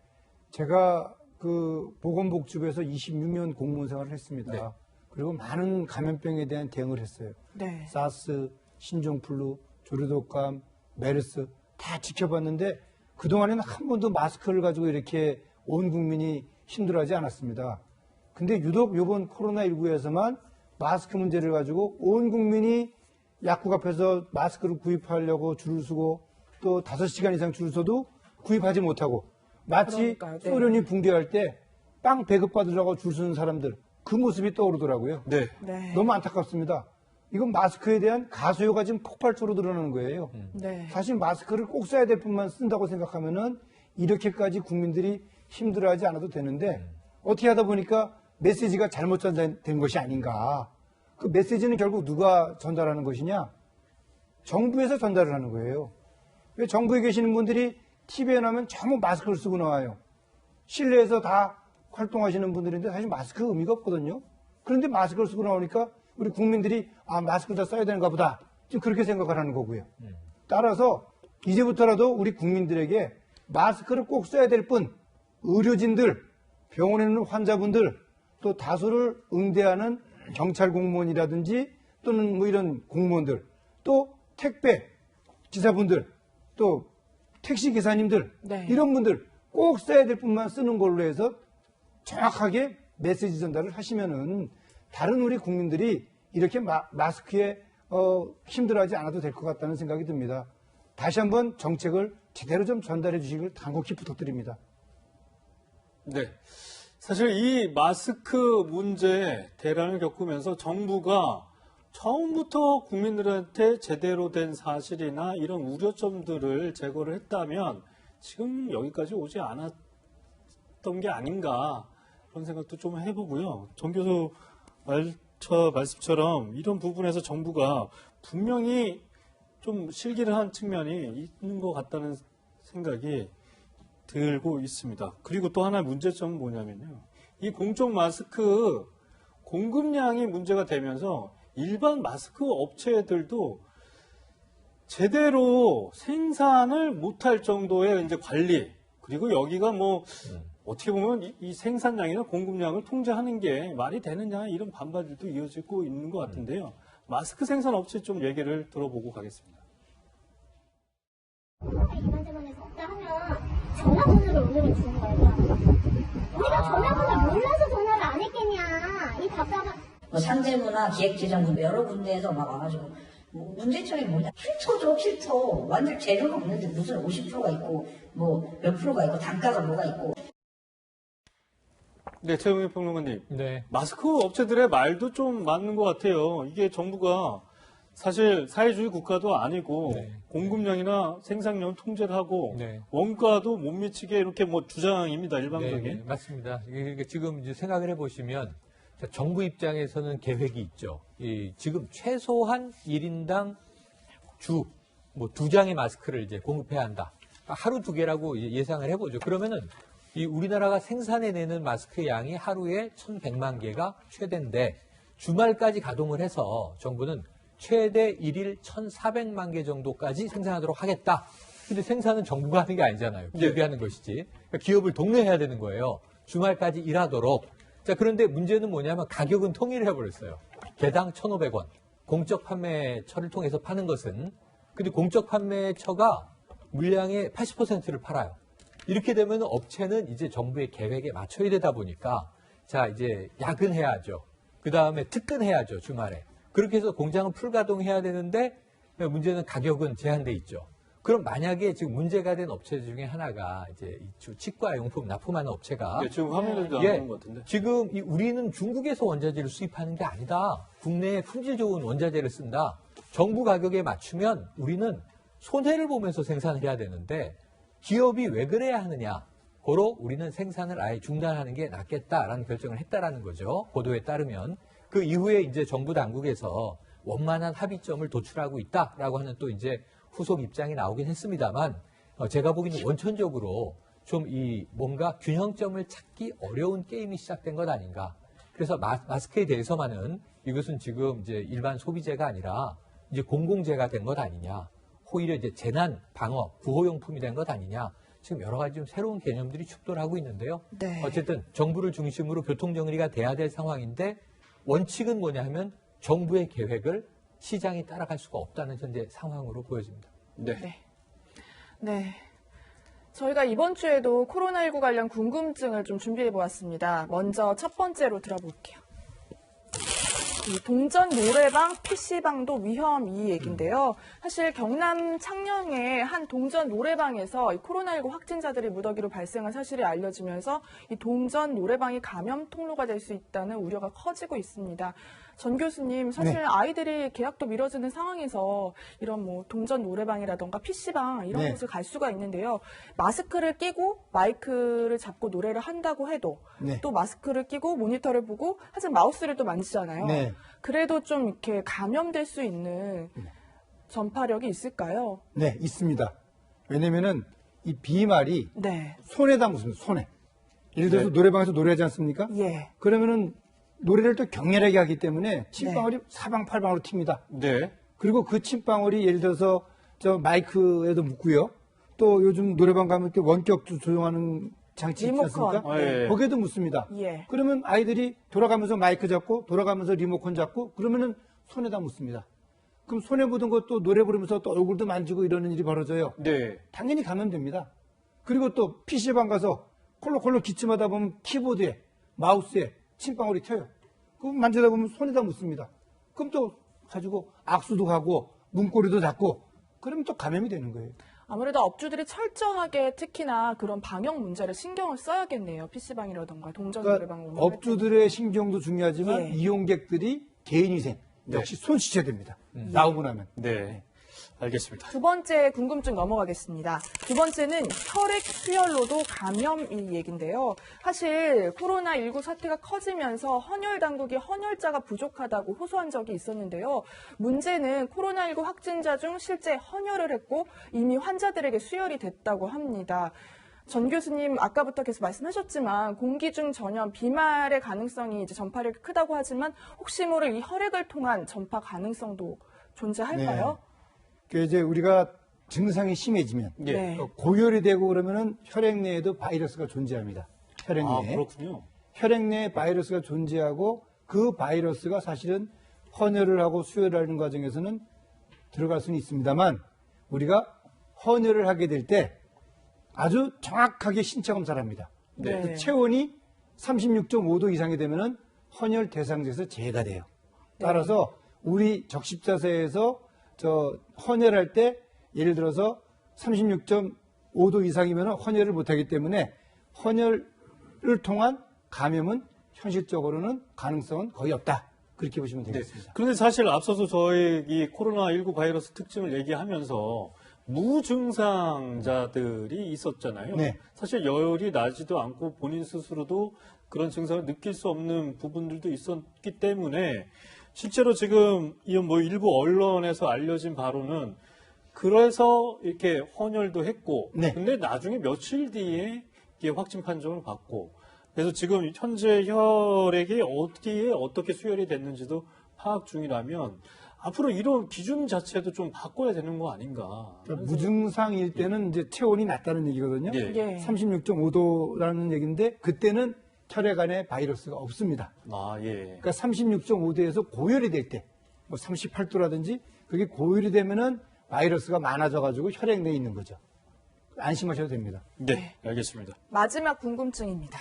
제가 그 보건복지부에서 26년 공무원 생활을 했습니다. 네. 그리고 많은 감염병에 대한 대응을 했어요. 네. 사스, 신종플루, 조류독감, 메르스 다 지켜봤는데 그동안에는 한 번도 마스크를 가지고 이렇게 온 국민이 힘들어하지 않았습니다. 근데 유독 이번 코로나19에서만 마스크 문제를 가지고 온 국민이 약국 앞에서 마스크를 구입하려고 줄을 서고 또 5시간 이상 줄을 서도 구입하지 못하고 마치 그러니까요. 네. 소련이 붕괴할 때 빵 배급받으려고 줄 서는 사람들 그 모습이 떠오르더라고요. 네. 네. 너무 안타깝습니다. 이건 마스크에 대한 가소요가 지금 폭발적으로 늘어나는 거예요. 네. 사실 마스크를 꼭 써야 될 뿐만 쓴다고 생각하면은 이렇게까지 국민들이 힘들어하지 않아도 되는데 어떻게 하다 보니까 메시지가 잘못 전달된 것이 아닌가. 그 메시지는 결국 누가 전달하는 것이냐? 정부에서 전달을 하는 거예요. 왜 정부에 계시는 분들이 TV에 나오면 전부 마스크를 쓰고 나와요. 실내에서 다 활동하시는 분들인데 사실 마스크 의미가 없거든요. 그런데 마스크를 쓰고 나오니까 우리 국민들이 마스크를 다 써야 되는가 보다. 지금 그렇게 생각을 하는 거고요. 따라서 이제부터라도 우리 국민들에게 마스크를 꼭 써야 될 뿐 의료진들, 병원에 있는 환자분들, 또 다수를 응대하는 경찰 공무원이라든지 또는 뭐 이런 공무원들, 또 택배 기사분들, 또 택시 기사님들 네. 이런 분들 꼭 써야 될 뿐만 쓰는 걸로 해서 정확하게 메시지 전달을 하시면은 다른 우리 국민들이 이렇게 마스크에 힘들어하지 않아도 될 것 같다는 생각이 듭니다. 다시 한번 정책을 제대로 좀 전달해 주시길 간곡히 부탁드립니다. 네. 사실 이 마스크 문제 대란을 겪으면서 정부가 처음부터 국민들한테 제대로 된 사실이나 이런 우려점들을 제거를 했다면 지금 여기까지 오지 않았던 게 아닌가 그런 생각도 좀 해보고요. 정 교수 말씀처럼 이런 부분에서 정부가 분명히 좀 실기를 한 측면이 있는 것 같다는 생각이 들고 있습니다. 그리고 또 하나의 문제점은 뭐냐면요. 이 공적 마스크 공급량이 문제가 되면서 일반 마스크 업체들도 제대로 생산을 못할 정도의 이제 관리, 그리고 여기가 뭐 어떻게 보면 이 생산량이나 공급량을 통제하는 게 말이 되느냐 이런 반발들도 이어지고 있는 것 같은데요. 마스크 생산 업체 좀 얘기를 들어보고 가겠습니다. 이만저만해서 없다 하면 전화번호를 오늘은 주는 거예요. 우리가 전화번호를 몰라서 전화를 안 했겠냐. 이 답답한. 상대부나 기획재정부 여러 군데에서 막 와가지고 문제점이 뭐냐? 필터죠, 필터. 완전 재료가 없는데 무슨 50%가 있고 뭐 몇 프로가 있고 단가가 뭐가 있고. 네, 최영일 평론가님. 네. 마스크 업체들의 말도 좀 맞는 것 같아요. 이게 정부가 사실 사회주의 국가도 아니고 공급량이나 생산량 통제를 하고 원가도 못 미치게 이렇게 뭐 주장입니다, 일방적인. 네, 맞습니다. 이게 지금 이제 생각을 해보시면 정부 입장에서는 계획이 있죠. 지금 최소한 1인당 뭐 2장의 마스크를 이제 공급해야 한다. 하루 2개라고 예상을 해보죠. 그러면은 이 우리나라가 생산해내는 마스크 양이 하루에 1,100만 개가 최대인데 주말까지 가동을 해서 정부는 최대 1일 1,400만 개 정도까지 생산하도록 하겠다. 근데 생산은 정부가 하는 게 아니잖아요. 기업이 하는 것이지. 그러니까 기업을 독려해야 되는 거예요. 주말까지 일하도록. 자, 그런데 문제는 뭐냐면 가격은 통일을 해버렸어요. 개당 1,500원. 공적 판매처를 통해서 파는 것은. 근데 공적 판매처가 물량의 80%를 팔아요. 이렇게 되면 업체는 이제 정부의 계획에 맞춰야 되다 보니까 자, 이제 야근해야죠. 그 다음에 특근해야죠, 주말에. 그렇게 해서 공장은 풀가동해야 되는데 문제는 가격은 제한돼 있죠. 그럼 만약에 지금 문제가 된 업체 중에 하나가 이제 치과 용품 납품하는 업체가 지금 화면에도 나오는 것 같은데. 지금 우리는 중국에서 원자재를 수입하는 게 아니다. 국내에 품질 좋은 원자재를 쓴다. 정부 가격에 맞추면 우리는 손해를 보면서 생산을 해야 되는데 기업이 왜 그래야 하느냐. 고로 우리는 생산을 아예 중단하는 게 낫겠다라는 결정을 했다라는 거죠. 보도에 따르면. 그 이후에 이제 정부 당국에서 원만한 합의점을 도출하고 있다라고 하는 또 이제 후속 입장이 나오긴 했습니다만 제가 보기에는 원천적으로 좀 이 뭔가 균형점을 찾기 어려운 게임이 시작된 것 아닌가. 그래서 마스크에 대해서만은 이것은 지금 이제 일반 소비재가 아니라 이제 공공재가 된 것 아니냐. 오히려 이제 재난 방어 구호용품이 된 것 아니냐. 지금 여러 가지 좀 새로운 개념들이 축돌하고 있는데요. 네. 어쨌든 정부를 중심으로 교통정리가 돼야 될 상황인데 원칙은 뭐냐 하면 정부의 계획을 시장이 따라갈 수가 없다는 현재 상황으로 보여집니다. 네. 저희가 이번 주에도 코로나19 관련 궁금증을 좀 준비해 보았습니다. 먼저 첫 번째로 들어볼게요. 이 동전 노래방, PC방도 위험 이 얘기인데요. 사실 경남 창녕의 한 동전 노래방에서 이 코로나19 확진자들이 무더기로 발생한 사실이 알려지면서 이 동전 노래방이 감염 통로가 될 수 있다는 우려가 커지고 있습니다. 전 교수님, 사실 아이들이 계약도 미뤄지는 상황에서 이런 뭐 동전 노래방이라던가 PC방 이런 곳을 갈 수가 있는데요. 마스크를 끼고 마이크를 잡고 노래를 한다고 해도 또 마스크를 끼고 모니터를 보고 하지만 마우스를 또 만지잖아요. 그래도 좀 이렇게 감염될 수 있는 전파력이 있을까요? 네, 있습니다. 왜냐면은 이 비말이 손에다 묻습니다. 손에. 예를 들어서 노래방에서 노래하지 않습니까? 그러면은 노래를 또 격렬하게 하기 때문에 침방울이 사방팔방으로 튑니다. 그리고 그 침방울이 예를 들어서 저 마이크에도 묻고요. 또 요즘 노래방 가면 이렇게 원격 조정하는 장치 있지 않습니까? 거기에도 묻습니다. 그러면 아이들이 돌아가면서 마이크 잡고 돌아가면서 리모컨 잡고 그러면은 손에다 묻습니다. 그럼 손에 묻은 것도 노래 부르면서 또 얼굴도 만지고 이러는 일이 벌어져요. 당연히 감염됩니다. 그리고 또 PC방 가서 콜록콜록 기침하다 보면 키보드에 마우스에 침방울이 튀어요. 그럼 만지다 보면 손에다 묻습니다. 그럼 또 가지고 악수도 하고 문고리도 잡고 그러면 또 감염이 되는 거예요. 아무래도 업주들이 철저하게 특히나 그런 방역 문제를 신경을 써야겠네요. PC방이라던가 동전 노래방 그러니까 업주들의 신경도 중요하지만 예. 이용객들이 개인위생 역시 손 씻어야 됩니다. 나오고 나면. 네. 알겠습니다. 두 번째 궁금증 넘어가겠습니다. 두 번째는 혈액 수혈로도 감염이 얘긴데요. 사실 코로나19 사태가 커지면서 헌혈 당국이 헌혈자가 부족하다고 호소한 적이 있었는데요. 문제는 코로나19 확진자 중 실제 헌혈을 했고 이미 환자들에게 수혈이 됐다고 합니다. 전 교수님 아까부터 계속 말씀하셨지만 공기 중 전염, 비말의 가능성이 이제 전파력이 크다고 하지만 혹시 모를 이 혈액을 통한 전파 가능성도 존재할까요? 그 이제 우리가 증상이 심해지면 네. 고열이 되고 그러면은 혈액 내에도 바이러스가 존재합니다. 혈액 내에. 그렇군요. 혈액 내에 바이러스가 존재하고 그 바이러스가 사실은 헌혈을 하고 수혈을 하는 과정에서는 들어갈 수는 있습니다만 우리가 헌혈을 하게 될 때 아주 정확하게 신체 검사를 합니다. 네. 체온이 36.5도 이상이 되면은 헌혈 대상자에서 제외가 돼요. 따라서 우리 적십자세에서 헌혈할 때 예를 들어서 36.5도 이상이면 헌혈을 못하기 때문에 헌혈을 통한 감염은 현실적으로는 가능성은 거의 없다. 그렇게 보시면 되겠습니다. 그런데 사실 앞서서 저희 이 코로나19 바이러스 특징을 얘기하면서 무증상자들이 있었잖아요. 네. 사실 열이 나지도 않고 본인 스스로도 그런 증상을 느낄 수 없는 부분들도 있었기 때문에 실제로 지금 이 뭐 일부 언론에서 알려진 바로는 그래서 이렇게 헌혈도 했고, 근데 나중에 며칠 뒤에 이게 확진 판정을 받고, 그래서 지금 현재 혈액이 어떻게 수혈이 됐는지도 파악 중이라면 앞으로 이런 기준 자체도 좀 바꿔야 되는 거 아닌가. 그러니까 무증상일 때는 이제 체온이 낮다는 얘기거든요. 예. 36.5도라는 얘기인데 그때는 혈액 안에 바이러스가 없습니다. 예. 그러니까 36.5도에서 고열이 될 때, 뭐 38도라든지 그게 고열이 되면은 바이러스가 많아져가지고 혈액 내에 있는 거죠. 안심하셔도 됩니다. 네, 알겠습니다. 마지막 궁금증입니다.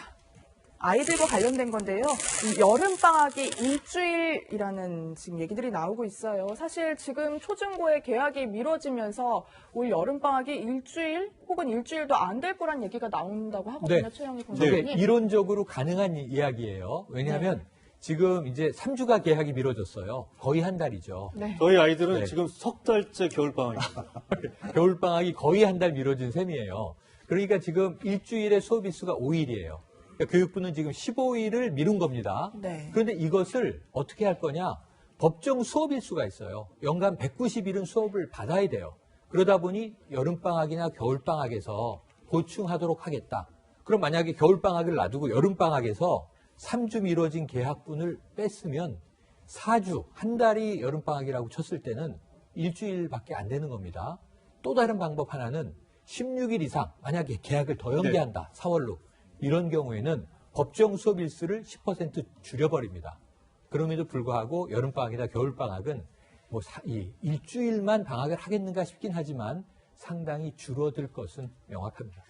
아이들과 관련된 건데요. 이 여름방학이 일주일이라는 지금 얘기들이 나오고 있어요. 사실 지금 초중고의 개학이 미뤄지면서 올 여름방학이 일주일 혹은 일주일도 안 될 거란 얘기가 나온다고 하거든요. 최영희 공장님. 네, 이론적으로 가능한 이야기예요. 왜냐하면 지금 이제 3주가 개학이 미뤄졌어요. 거의 한 달이죠. 저희 아이들은 지금 석 달째 겨울방학입니다. 겨울방학이 거의 한 달 미뤄진 셈이에요. 그러니까 지금 일주일에 수업 일수가 5일이에요. 그러니까 교육부는 지금 15일을 미룬 겁니다. 그런데 이것을 어떻게 할 거냐? 법정 수업 일수가 있어요. 연간 190일은 수업을 받아야 돼요. 그러다 보니 여름방학이나 겨울방학에서 보충하도록 하겠다. 그럼 만약에 겨울방학을 놔두고 여름방학에서 3주 미뤄진 개학분을 뺐으면 4주, 한 달이 여름방학이라고 쳤을 때는 일주일밖에 안 되는 겁니다. 또 다른 방법 하나는 16일 이상, 만약에 개학을 더 연기한다, 4월로. 이런 경우에는 법정 수업 일수를 10% 줄여버립니다. 그럼에도 불구하고 여름방학이나 겨울방학은 뭐 일주일만 방학을 하겠는가 싶긴 하지만 상당히 줄어들 것은 명확합니다.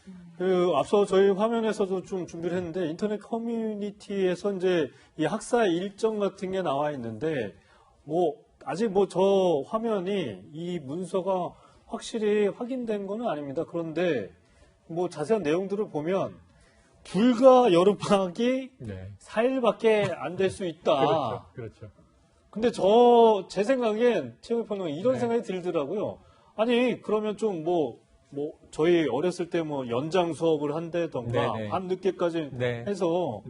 앞서 저희 화면에서도 좀 준비를 했는데 인터넷 커뮤니티에서 이제 이 학사 일정 같은 게 나와 있는데 아직 저 화면이 이 문서가 확실히 확인된 건 아닙니다. 그런데 자세한 내용들을 보면 불과 여름방학이 4일밖에 안 될 수 있다. 그렇죠. 근데 제 생각엔 최영희 평론가 이런 생각이 들더라고요. 아니 그러면 좀 저희 어렸을 때 연장 수업을 한다던가 밤 늦게까지 해서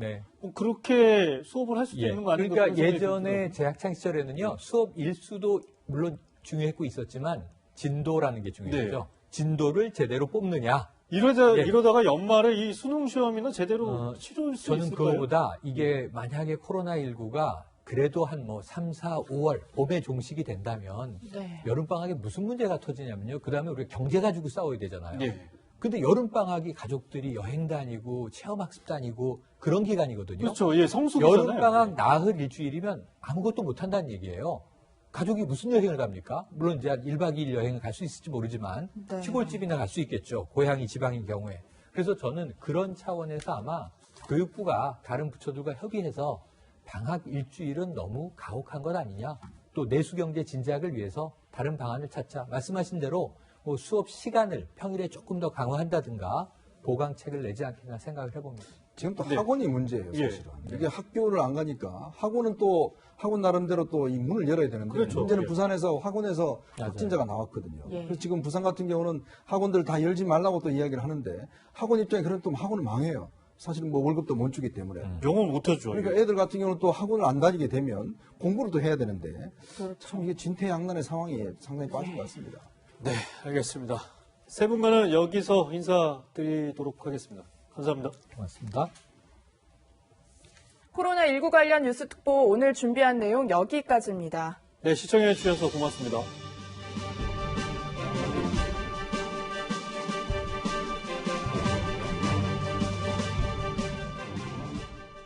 그렇게 수업을 할 수도 있는 거 아닌가? 그러니까 예전에 제 학창 시절에는요 수업 일수도 물론 중요했고 있었지만 진도라는 게 중요했죠. 진도를 제대로 뽑느냐. 이러다가 연말에 이 수능 시험이나 제대로 치를 수 저는 있을까요? 그거보다 이게 만약에 코로나19가 그래도 한 3, 4, 5월 봄에 종식이 된다면 여름방학에 무슨 문제가 터지냐면요. 그 다음에 우리가 경제 가지고 싸워야 되잖아요. 근데 여름방학이 가족들이 여행 다니고 체험학습 다니고 그런 기간이거든요. 그렇죠. 성수기잖아요. 여름방학 나흘 일주일이면 아무것도 못한다는 얘기예요. 가족이 무슨 여행을 갑니까? 물론 이제 1박 2일 여행을 갈 수 있을지 모르지만 시골집이나 갈 수 있겠죠. 고향이 지방인 경우에. 그래서 저는 그런 차원에서 아마 교육부가 다른 부처들과 협의해서 방학 일주일은 너무 가혹한 것 아니냐. 또 내수경제 진작을 위해서 다른 방안을 찾자. 말씀하신 대로 수업 시간을 평일에 조금 더 강화한다든가 보강책을 내지 않겠나 생각을 해봅니다. 지금 또 학원이 문제예요, 사실은. 이게 학교를 안 가니까 학원은 또 학원 나름대로 또 이 문을 열어야 되는데 그렇죠. 문제는 예. 부산에서 학원에서 맞아요. 확진자가 나왔거든요. 예. 그래서 지금 부산 같은 경우는 학원들 다 열지 말라고 또 이야기를 하는데 학원 입장에 그런 또 학원은 망해요. 사실은 뭐 월급도 못 주기 때문에. 영어를 못하죠. 그러니까 애들 같은 경우는 또 학원을 안 다니게 되면 공부를 또 해야 되는데 그렇죠. 참 이게 진퇴양난의 상황이 상당히 빠진 것 같습니다. 네, 알겠습니다. 세 분과는 여기서 인사드리도록 하겠습니다. 감사합니다. 고맙습니다. 코로나19 관련 뉴스 특보 오늘 준비한 내용 여기까지입니다. 네, 시청해 주셔서 고맙습니다.